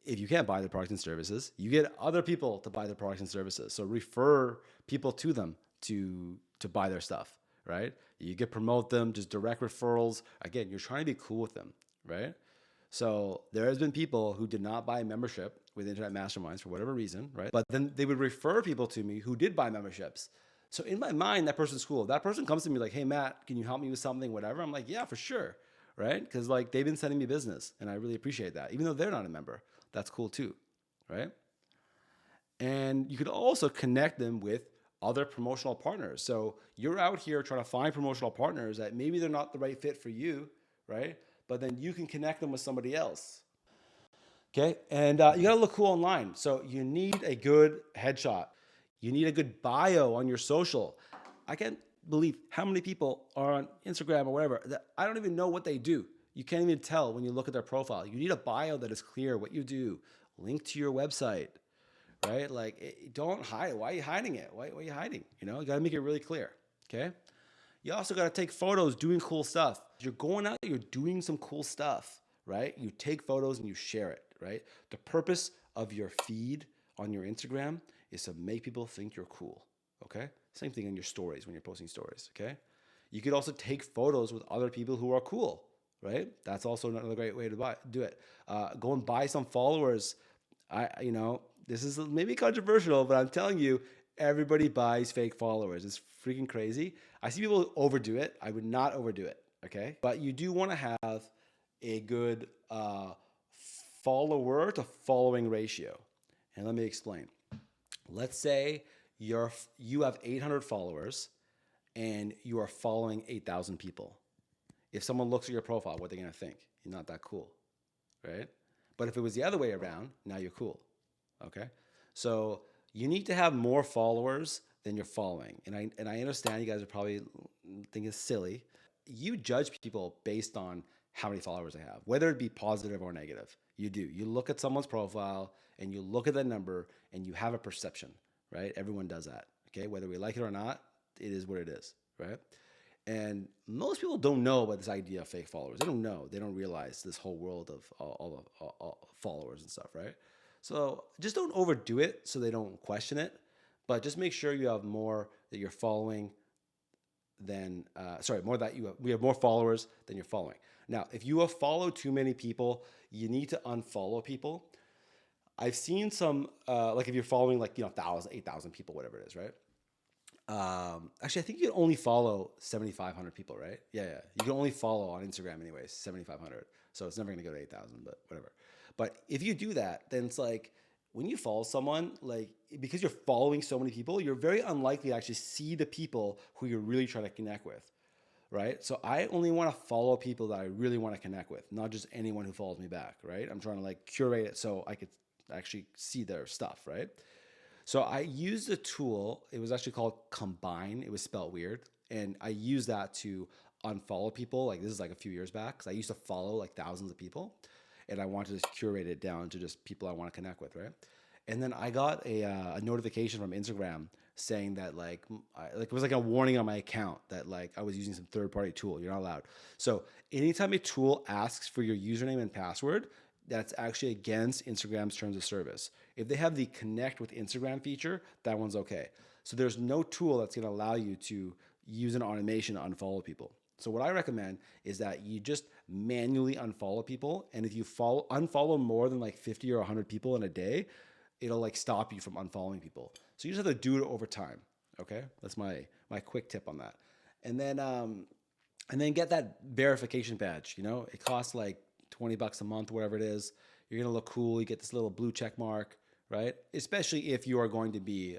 If you can't buy their products and services, you get other people to buy their products and services. So refer people to them to buy their stuff, right? You can promote them, just direct referrals. Again, you're trying to be cool with them, right? So there has been people who did not buy a membership with Internet Masterminds for whatever reason, right? But then they would refer people to me who did buy memberships. So in my mind, that person's cool. If that person comes to me like, hey, Matt, can you help me with something, whatever? I'm like, yeah, for sure, right? Because like they've been sending me business and I really appreciate that. Even though they're not a member, that's cool too, right? And you could also connect them with other promotional partners. So you're out here trying to find promotional partners that maybe they're not the right fit for you, right? But then you can connect them with somebody else. Okay. And you got to look cool online. So you need a good headshot. You need a good bio on your social. I can't believe how many people are on Instagram or whatever that I don't even know what they do. You can't even tell when you look at their profile. You need a bio that is clear what you do, link to your website, right? Like, don't hide. Why are you hiding it? Why are you hiding? You know, you got to make it really clear. Okay. You also got to take photos doing cool stuff. You're going out, you're doing some cool stuff, right? You take photos and you share it, right? The purpose of your feed on your Instagram is to make people think you're cool, okay? Same thing in your stories when you're posting stories, okay? You could also take photos with other people who are cool, right? That's also another great way to do it. Go and buy some followers. This is maybe controversial, but I'm telling you, everybody buys fake followers. It's freaking crazy. I see people overdo it. I would not overdo it, okay? But you do want to have a good follower to following ratio. And let me explain. Let's say you have 800 followers and you are following 8,000 people. If someone looks at your profile, what are they going to think? You're not that cool, right? But if it was the other way around, now you're cool, okay? So you need to have more followers than you're following. And I understand you guys are probably thinking it's silly. You judge people based on how many followers they have, whether it be positive or negative. You do. You look at someone's profile and you look at that number and you have a perception, right? Everyone does that, okay? Whether we like it or not, it is what it is, right? And most people don't know about this idea of fake followers. They don't know. They don't realize this whole world of all followers and stuff, right? So just don't overdo it so they don't question it. But just make sure you have more that you're following than, we have more followers than you're following. Now, if you have followed too many people, you need to unfollow people. I've seen some, like if you're following 1,000, 8,000 people, whatever it is, right? Actually, I think you can only follow 7,500 people, right? Yeah. You can only follow on Instagram anyways, 7,500. So it's never going to go to 8,000, but whatever. But if you do that, then it's like when you follow someone, like because you're following so many people, you're very unlikely to actually see the people who you're really trying to connect with, right? So I only want to follow people that I really want to connect with, not just anyone who follows me back, right? I'm trying to like curate it so I could actually see their stuff, right? So I used a tool. It was actually called Combine. It was spelled weird. And I used that to unfollow people. Like this is like a few years back because I used to follow like thousands of people. And I wanted to curate it down to just people I want to connect with, right? And then I got a notification from Instagram saying that it was like a warning on my account that like I was using some third-party tool. You're not allowed. So anytime a tool asks for your username and password, that's actually against Instagram's terms of service. If they have the connect with Instagram feature, that one's okay. So there's no tool that's going to allow you to use an automation to unfollow people. So what I recommend is that you just manually unfollow people, and if you unfollow more than like 50 or 100 people in a day, it'll like stop you from unfollowing people. So you just have to do it over time. Okay, that's my quick tip on that. And then get that verification badge. You know, it costs like $20 a month, whatever it is. You're gonna look cool. You get this little blue check mark, right? Especially if you are going to be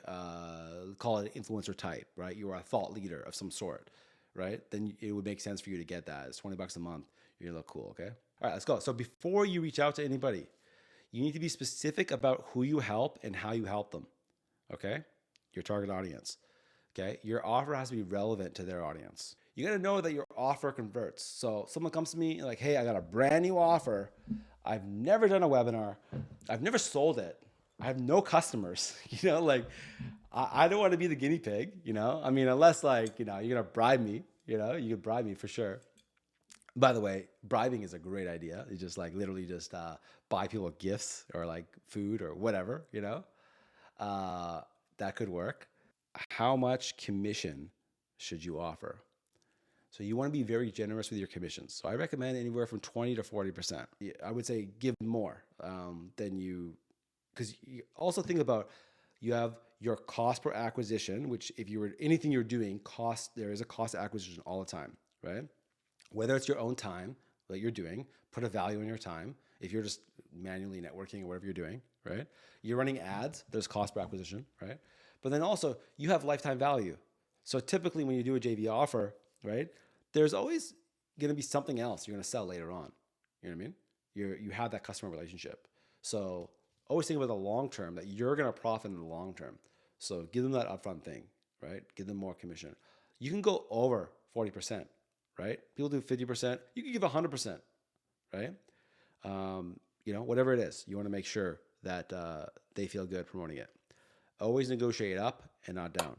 call it influencer type, right? You are a thought leader of some sort, right? Then it would make sense for you to get that. It's $20 a month. You're gonna look cool, okay? All right, let's go. So before you reach out to anybody, you need to be specific about who you help and how you help them, okay? Your target audience, okay? Your offer has to be relevant to their audience. You gotta know that your offer converts. So someone comes to me like, hey, I got a brand new offer. I've never done a webinar. I've never sold it. I have no customers. I don't want to be the guinea pig, I mean, unless you're gonna bribe me, you can bribe me for sure. By the way, bribing is a great idea. You just literally just buy people gifts or like food or whatever, that could work. How much commission should you offer? So you want to be very generous with your commissions. So I recommend anywhere from 20 to 40%. I would say give more than you, because you also think about you have your cost per acquisition, which if you were anything you're doing, there is a cost of acquisition all the time, right? Whether it's your own time that you're doing, put a value in your time. If you're just manually networking or whatever you're doing, right? You're running ads, there's cost per acquisition, right? But then also you have lifetime value. So typically when you do a JV offer, right, there's always going to be something else you're going to sell later on. You know what I mean? You have that customer relationship. So always think about the long term, that you're going to profit in the long term. So give them that upfront thing, right? Give them more commission. You can go over 40%, right? People do 50%. You can give 100%, right? Whatever it is, you want to make sure that they feel good promoting it. Always negotiate up and not down,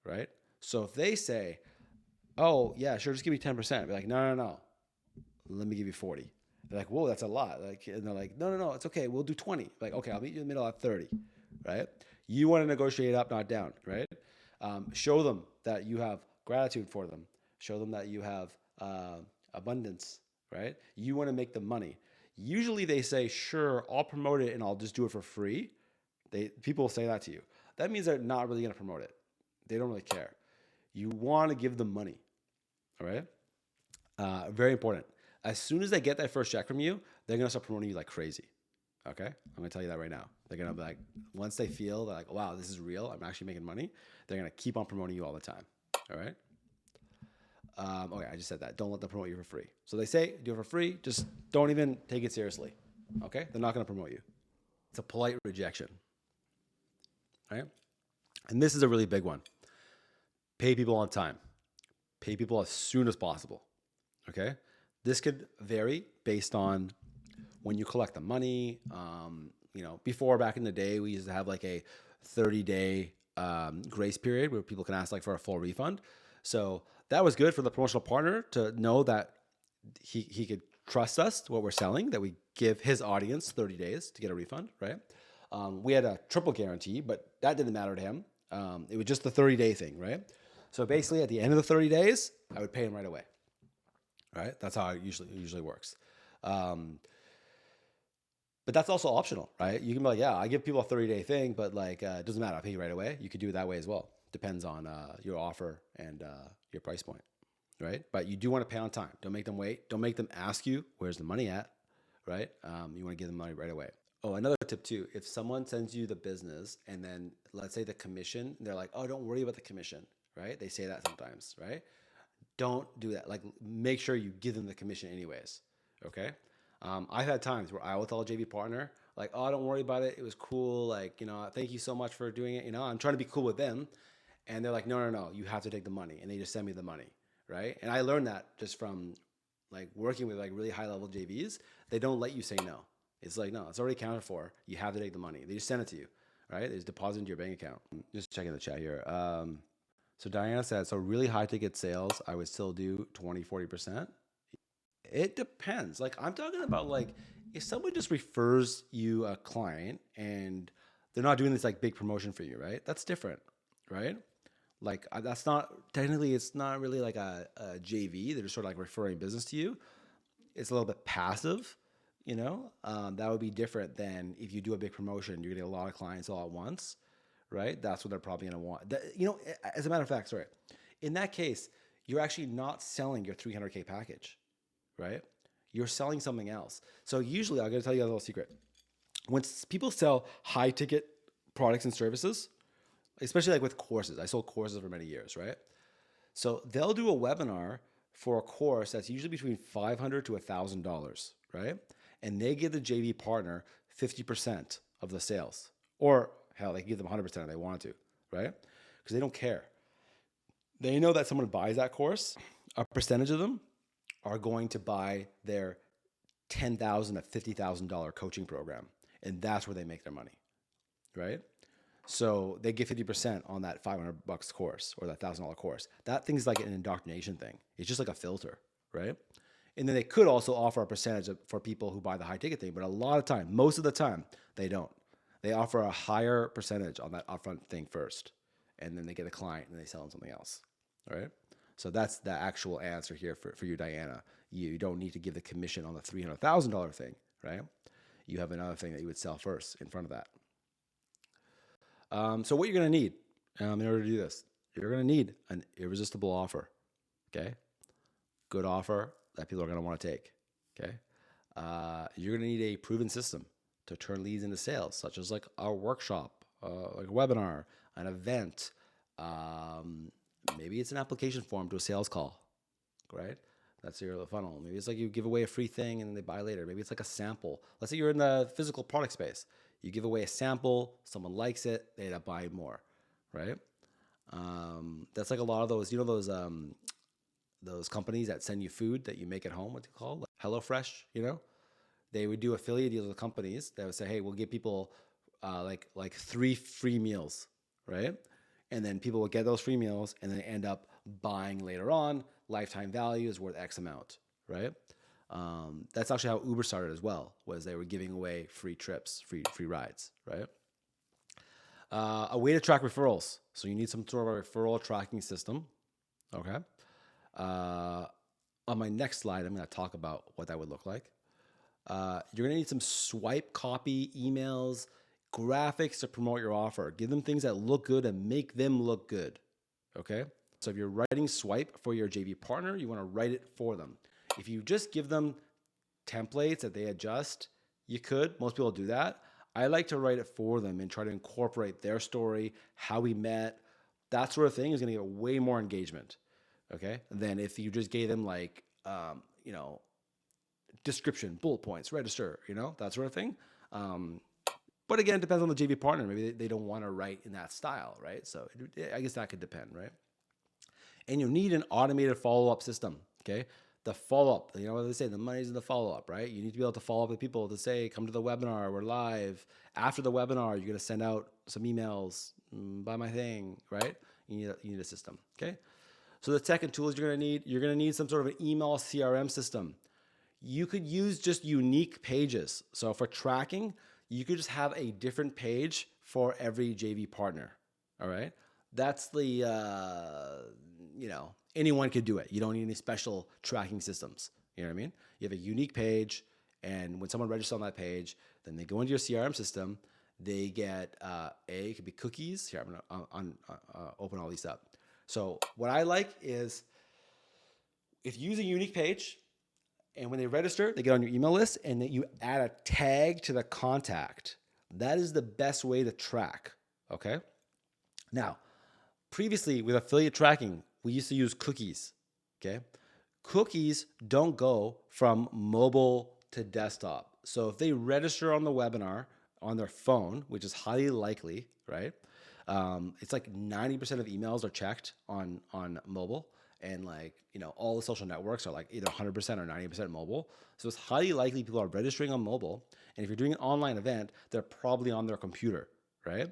right? So if they say, oh, yeah, sure, just give me 10%. Be like, no. Let me give you 40. They're like, whoa, that's a lot. And they're like, no, it's okay. We'll do 20. Like, okay, I'll meet you in the middle at 30, right? You want to negotiate up, not down, right? Show them that you have gratitude for them. Show them that you have abundance, right? You want to make them money. Usually they say, sure, I'll promote it and I'll just do it for free. People say that to you. That means they're not really going to promote it. They don't really care. You want to give them money, all right? Very important. As soon as they get that first check from you, they're going to start promoting you like crazy, okay? I'm going to tell you that right now. They're going to be like, once they feel like, wow, this is real, I'm actually making money, they're going to keep on promoting you all the time, all right? Okay, I just said that. Don't let them promote you for free. So they say, do it for free, just don't even take it seriously, okay? They're not going to promote you. It's a polite rejection, right? And this is a really big one. Pay people on time. Pay people as soon as possible, okay? This could vary based on when you collect the money. Before, back in the day, we used to have like a 30-day grace period where people can ask like for a full refund. So that was good for the promotional partner to know that he could trust us, what we're selling, that we give his audience 30 days to get a refund, right? We had a triple guarantee, but that didn't matter to him. It was just the 30-day thing, right? So basically at the end of the 30 days, I would pay him right away, right? That's how it usually works. But that's also optional, right? You can be like, yeah, I give people a 30-day thing, but like, it doesn't matter. I'll pay you right away. You could do it that way as well. Depends on your offer and your price point, right? But you do want to pay on time. Don't make them wait. Don't make them ask you, where's the money at, right? You want to give them money right away. Oh, another tip too, if someone sends you the business and then let's say the commission, they're like, oh, don't worry about the commission, right? They say that sometimes, right? Don't do that. Like, make sure you give them the commission anyways, okay? I've had times where I will tell a JV partner, like, oh, don't worry about it. It was cool. Like, thank you so much for doing it. I'm trying to be cool with them. And they're like, no, you have to take the money. And they just send me the money, right? And I learned that just from like working with like really high level JVs. They don't let you say no. It's like, no, it's already accounted for. You have to take the money. They just send it to you, right? They just deposit into your bank account. Just checking the chat here. So Diana said, so really high ticket sales, I would still do 20, 40%. It depends. Like, I'm talking about like, if someone just refers you a client and they're not doing this like big promotion for you, right? That's different, right? Like, that's not, technically it's not really like a JV. They're just sort of like referring business to you. It's a little bit passive, that would be different than if you do a big promotion, you're getting a lot of clients all at once, right? That's what they're probably going to want. As a matter of fact, sorry, in that case, you're actually not selling your 300K package, right? You're selling something else. So usually, I'm going to tell you a little secret. When people sell high ticket products and services, especially like with courses, I sold courses for many years, right? So they'll do a webinar for a course that's usually between $500 to $1,000, right? And they give the JV partner 50% of the sales, or hell, they can give them 100% if they wanted to, right? Because they don't care. They know that someone buys that course, a percentage of them are going to buy their $10,000 to $50,000 coaching program, and that's where they make their money, right? So they get 50% on that $500 course or that $1,000 course. That thing's like an indoctrination thing. It's just like a filter, right? And then they could also offer a percentage for people who buy the high ticket thing, but a lot of time, most of the time, they don't. They offer a higher percentage on that upfront thing first, and then they get a client and they sell them something else, all right? So that's the actual answer here for you, Diana. You don't need to give the commission on the $300,000 thing, right? You have another thing that you would sell first in front of that. So what you're going to need in order to do this, you're going to need an irresistible offer, okay? Good offer that people are going to want to take, okay? You're going to need a proven system to turn leads into sales, such as like a workshop, like a webinar, an event. Maybe it's an application form to a sales call, right? That's your funnel. Maybe it's like you give away a free thing and they buy later. Maybe it's like a sample. Let's say you're in the physical product space. You give away a sample, someone likes it, they end up buying more, right? That's like a lot of those, those companies that send you food that you make at home, what do you call it? Like HelloFresh, they would do affiliate deals with companies that would say, hey, we'll give people like 3 free meals, right? And then people will get those free meals and then end up buying later on. Lifetime value is worth X amount, right? That's actually how Uber started as well, was they were giving away free trips, free rides, right? A way to track referrals. So you need some sort of a referral tracking system, okay? On my next slide, I'm going to talk about what that would look like. You're going to need some swipe copy, emails, graphics to promote your offer. Give them things that look good and make them look good, okay? So if you're writing swipe for your JV partner, you want to write it for them. If you just give them templates that they adjust, you could. Most people do that. I like to write it for them and try to incorporate their story, how we met. That sort of thing is going to get way more engagement, okay, than if you just gave them like, description, bullet points, register, that sort of thing. But again, it depends on the JV partner. Maybe they don't want to write in that style, right? So I guess that could depend, right? And you need an automated follow-up system, okay? The follow-up, what they say, the money's in the follow-up, right? You need to be able to follow up with people to say, come to the webinar, we're live. After the webinar, you're going to send out some emails, buy my thing, right? You need a system, okay? So the tech and tools you're going to need some sort of an email CRM system. You could use just unique pages. So for tracking, you could just have a different page for every JV partner, all right? That's the, anyone could do it. You don't need any special tracking systems. You know what I mean? You have a unique page, and when someone registers on that page, then they go into your CRM system. They get, it could be cookies. Here, I'm going to open all these up. So what I like is if you use a unique page, and when they register, they get on your email list, and then you add a tag to the contact. That is the best way to track, okay? Now, previously with affiliate tracking, we used to use cookies, okay? Cookies don't go from mobile to desktop. So if they register on the webinar on their phone, which is highly likely, right? It's like 90% of emails are checked on mobile. And all the social networks are like either 100% or 90% mobile. So it's highly likely people are registering on mobile. And if you're doing an online event, they're probably on their computer, right?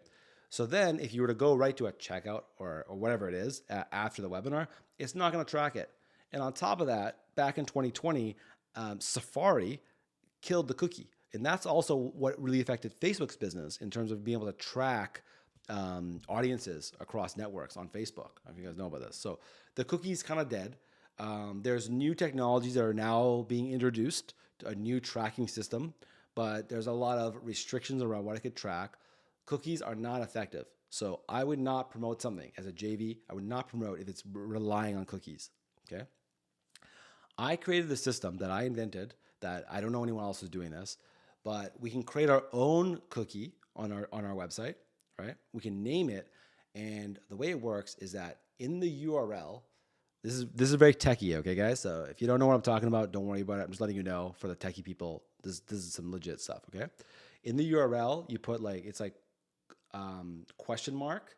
So then if you were to go right to a checkout or whatever it is after the webinar, it's not going to track it. And on top of that, back in 2020, Safari killed the cookie. And that's also what really affected Facebook's business in terms of being able to track audiences across networks on Facebook. I don't know if you guys know about this. So the cookie's kind of dead. There's new technologies that are now being introduced, a new tracking system, but there's a lot of restrictions around what I could track. Cookies are not effective. So I would not promote something as a JV. I would not promote if it's relying on cookies, okay? I created the system that I invented that I don't know anyone else is doing this, but we can create our own cookie on our website, right? We can name it, and the way it works is that in the URL, this is very techie, okay, guys? So if you don't know what I'm talking about, don't worry about it. I'm just letting you know for the techie people, this is some legit stuff, okay? In the URL, you put question mark,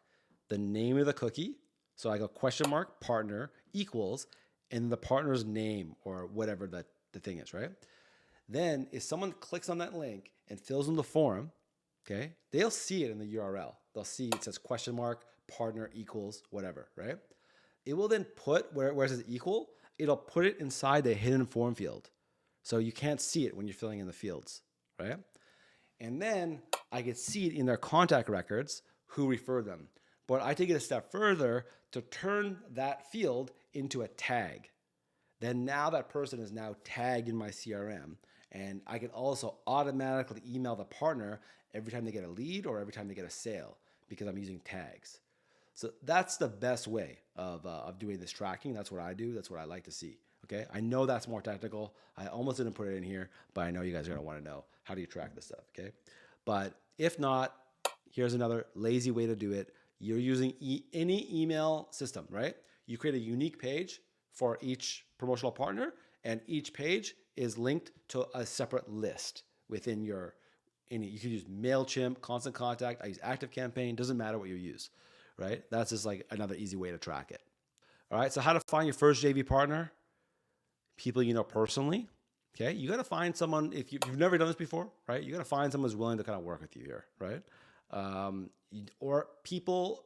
the name of the cookie. So I go question mark partner equals, and the partner's name or whatever the thing is, right? Then if someone clicks on that link and fills in the form, okay, they'll see it in the URL. They'll see it says question mark partner equals whatever, right? It will then put where it says equal, it'll put it inside the hidden form field. So you can't see it when you're filling in the fields, right? And then I could see it in their contact records who referred them. But I take it a step further to turn that field into a tag. Then now that person is now tagged in my CRM, and I can also automatically email the partner every time they get a lead or every time they get a sale because I'm using tags. So that's the best way of doing this tracking. That's what I do. That's what I like to see. Okay. I know that's more technical. I almost didn't put it in here, but I know you guys are going to want to know how do you track this stuff. Okay. But if not, here's another lazy way to do it. You're using any email system, right? You create a unique page for each promotional partner, and each page is linked to a separate list within your any. You can use MailChimp, Constant Contact. I use ActiveCampaign. Doesn't matter what you use, right? That's just like another easy way to track it. All right. So how to find your first JV partner? People you know personally. Okay. You got to find someone, if you've never done this before, right? You got to find someone who's willing to kind of work with you here, right? Or people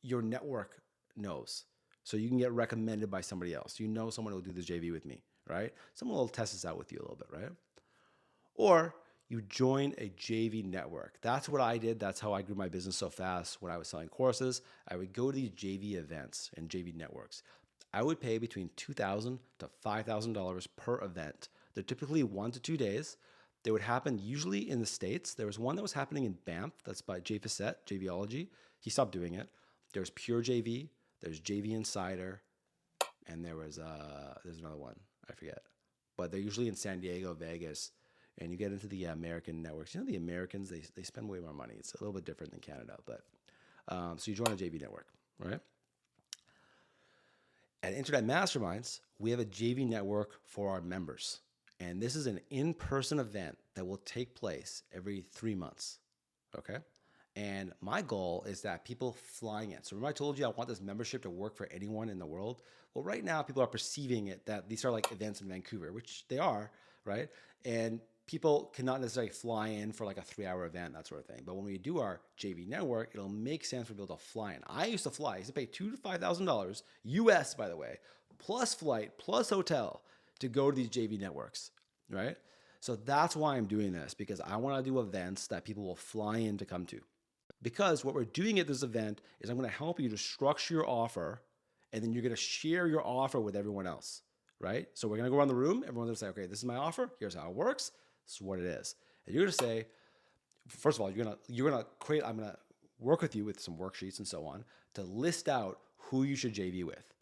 your network knows. So you can get recommended by somebody else. You know someone who will do this JV with me, right? Someone will test this out with you a little bit, right? Or you join a JV network. That's what I did. That's how I grew my business so fast when I was selling courses. I would go to these JV events and JV networks. I would pay between $2,000 to $5,000 per event. They're typically 1 to 2 days. They would happen usually in the States. There was one that was happening in Banff. That's by Jay Facette, JVology. He stopped doing it. There's Pure JV. There's JV Insider. And there's another one. I forget. But they're usually in San Diego, Vegas. And you get into the American networks. You know, the Americans, they spend way more money. It's a little bit different than Canada. But so you join a JV network, right? At Internet Masterminds, we have a JV network for our members. And this is an in-person event that will take place every 3 months, okay? And my goal is that people flying in. So remember I told you I want this membership to work for anyone in the world? Well, right now people are perceiving it that these are like events in Vancouver, which they are, right? And people cannot necessarily fly in for like a 3-hour event, that sort of thing. But when we do our JV network, it'll make sense for people to fly in. I used to fly. I used to pay $2,000 to $5,000 US, by the way, plus flight, plus hotel to go to these JV networks, right? So that's why I'm doing this, because I want to do events that people will fly in to come to. Because what we're doing at this event is I'm going to help you to structure your offer, and then you're going to share your offer with everyone else, right? So we're going to go around the room. Everyone's going to say, okay, this is my offer. Here's how it works. This is what it is. And you're going to say, first of all, you're going to create, I'm going to work with you with some worksheets and so on to list out who you should JV with.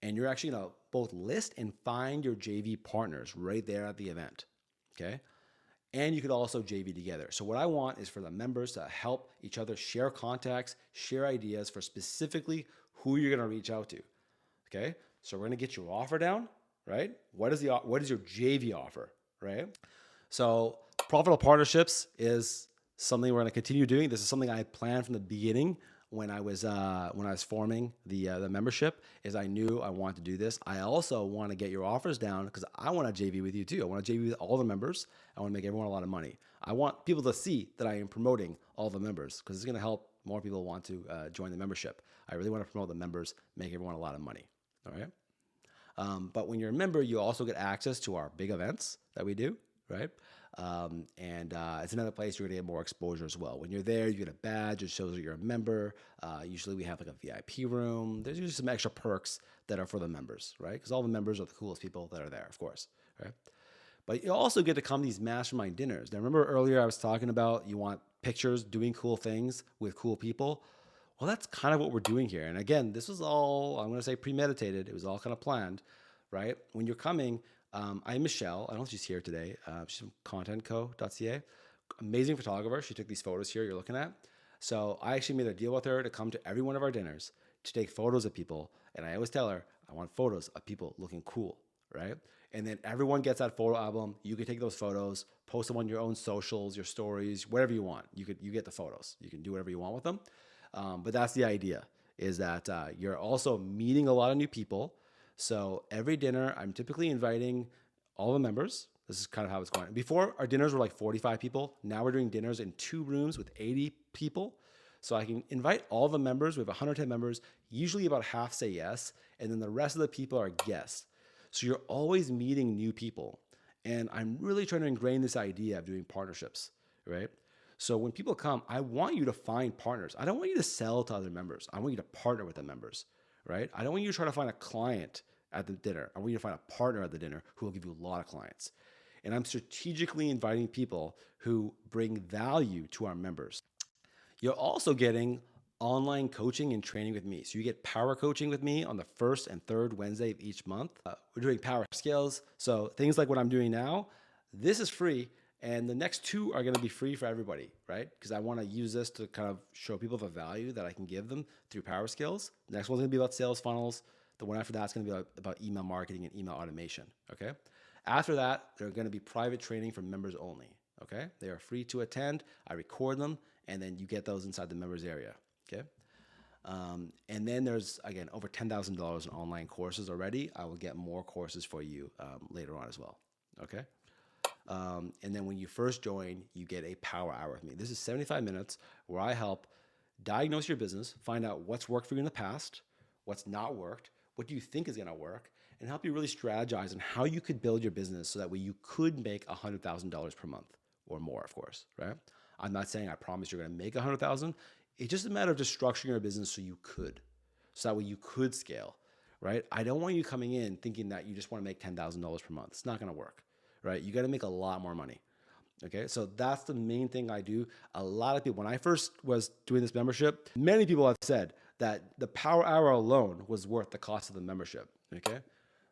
And you're actually going to both list and find your JV partners right there at the event, okay? And you could also JV together. So what I want is for the members to help each other share contacts, share ideas for specifically who you're going to reach out to, okay? So we're going to get your offer down, right? What is your JV offer, right? So profitable partnerships is something we're going to continue doing. This is something I planned from the beginning when I was forming the membership. Is I knew I wanted to do this. I also want to get your offers down because I want to JV with you too. I want to JV with all the members. I want to make everyone a lot of money. I want people to see that I am promoting all the members because it's going to help more people want to join the membership. I really want to promote the members, make everyone a lot of money. All right. But when you're a member, you also get access to our big events that we do, right? It's another place you're gonna get more exposure as well. When you're there, you get a badge. It shows that you're a member. Usually we have like a VIP room. There's usually some extra perks that are for the members, right? Because all the members are the coolest people that are there, of course, right? But you also get to come to these mastermind dinners. Now, remember earlier I was talking about you want pictures, doing cool things with cool people. Well, that's kind of what we're doing here. And again, this was all, I'm going to say premeditated. It was all kind of planned, right? When you're coming, I'm Michelle. I don't know if she's here today. She's from contentco.ca. Amazing photographer. She took these photos here you're looking at. So I actually made a deal with her to come to every one of our dinners to take photos of people. And I always tell her, I want photos of people looking cool, right? And then everyone gets that photo album. You can take those photos, post them on your own socials, your stories, whatever you want. You get the photos. You can do whatever you want with them. But that's the idea, is that you're also meeting a lot of new people. So every dinner, I'm typically inviting all the members. This is kind of how it's going. Before, our dinners were like 45 people. Now we're doing dinners in 2 rooms with 80 people. So I can invite all the members. We have 110 members. Usually about half say yes. And then the rest of the people are guests. So you're always meeting new people. And I'm really trying to ingrain this idea of doing partnerships, right? So when people come, I want you to find partners. I don't want you to sell to other members. I want you to partner with the members, right? I don't want you to try to find a client at the dinner. I want you to find a partner at the dinner who will give you a lot of clients. And I'm strategically inviting people who bring value to our members. You're also getting online coaching and training with me. So you get power coaching with me on the first and third Wednesday of each month. We're doing power skills. So things like what I'm doing now, this is free. And the next two are going to be free for everybody, right? Because I want to use this to kind of show people the value that I can give them through power skills. The next one's going to be about sales funnels. The one after that's going to be about email marketing and email automation, okay? After that, they're going to be private training for members only, okay? They are free to attend. I record them, and then you get those inside the members area, okay? And then there's, again, over $10,000 in online courses already. I will get more courses for you later on as well, okay? And then when you first join, you get a power hour with me. This is 75 minutes where I help diagnose your business, find out what's worked for you in the past, what's not worked, what do you think is going to work, and help you really strategize on how you could build your business so that way you could make $100,000 per month or more, of course, right? I'm not saying I promise you're going to make 100,000. It's just a matter of just structuring your business so you could, so that way you could scale, right? I don't want you coming in thinking that you just want to make $10,000 per month. It's not going to work, right? You got to make a lot more money. Okay, so that's the main thing I do. A lot of people, when I first was doing this membership, many people have said that the power hour alone was worth the cost of the membership. Okay,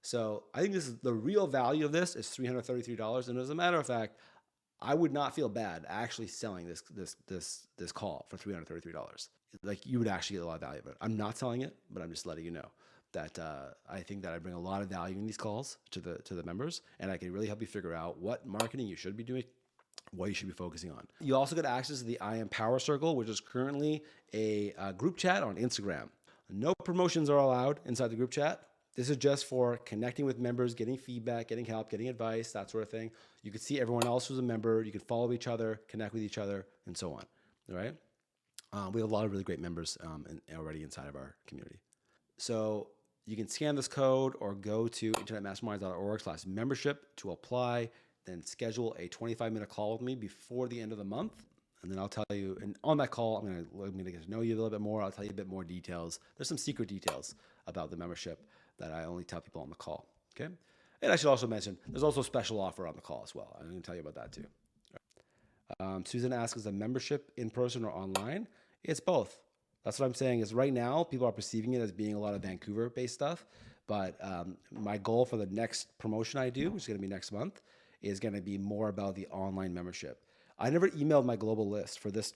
so I think this is the real value of this is $333. And as a matter of fact, I would not feel bad actually selling this call for $333. Like you would actually get a lot of value of it. I'm not selling it, but I'm just letting you know that I think that I bring a lot of value in these calls to the members, and I can really help you figure out what marketing you should be doing, what you should be focusing on. You also get access to the I Am Power Circle, which is currently a group chat on Instagram. No promotions are allowed inside the group chat. This is just for connecting with members, getting feedback, getting help, getting advice, that sort of thing. You can see everyone else who's a member. You can follow each other, connect with each other, and so on. All right. We have a lot of really great members already inside of our community. So you can scan this code or go to internetmasterminds.org/membership to apply, then schedule a 25-minute call with me before the end of the month. And then I'll tell you, and on that call, I'm going to get to know you a little bit more. I'll tell you a bit more details. There's some secret details about the membership that I only tell people on the call, okay? And I should also mention, there's also a special offer on the call as well. I'm going to tell you about that too. Susan asks, is a membership in person or online? It's both. That's what I'm saying is right now, people are perceiving it as being a lot of Vancouver-based stuff. But my goal for the next promotion I do, which is going to be next month, is going to be more about the online membership. I never emailed my global list for this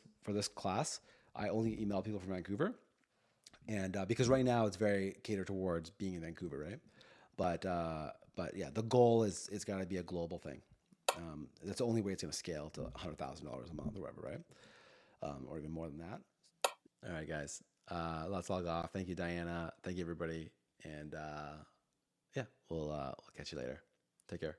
class. I only email people from Vancouver. And because right now it's very catered towards being in Vancouver, right? But yeah, the goal is it's got to be a global thing. That's the only way it's going to scale to $100,000 a month or whatever, right? Or even more than that. All right, guys. Let's log off. Thank you, Diana. Thank you, everybody. And yeah, we'll catch you later. Take care.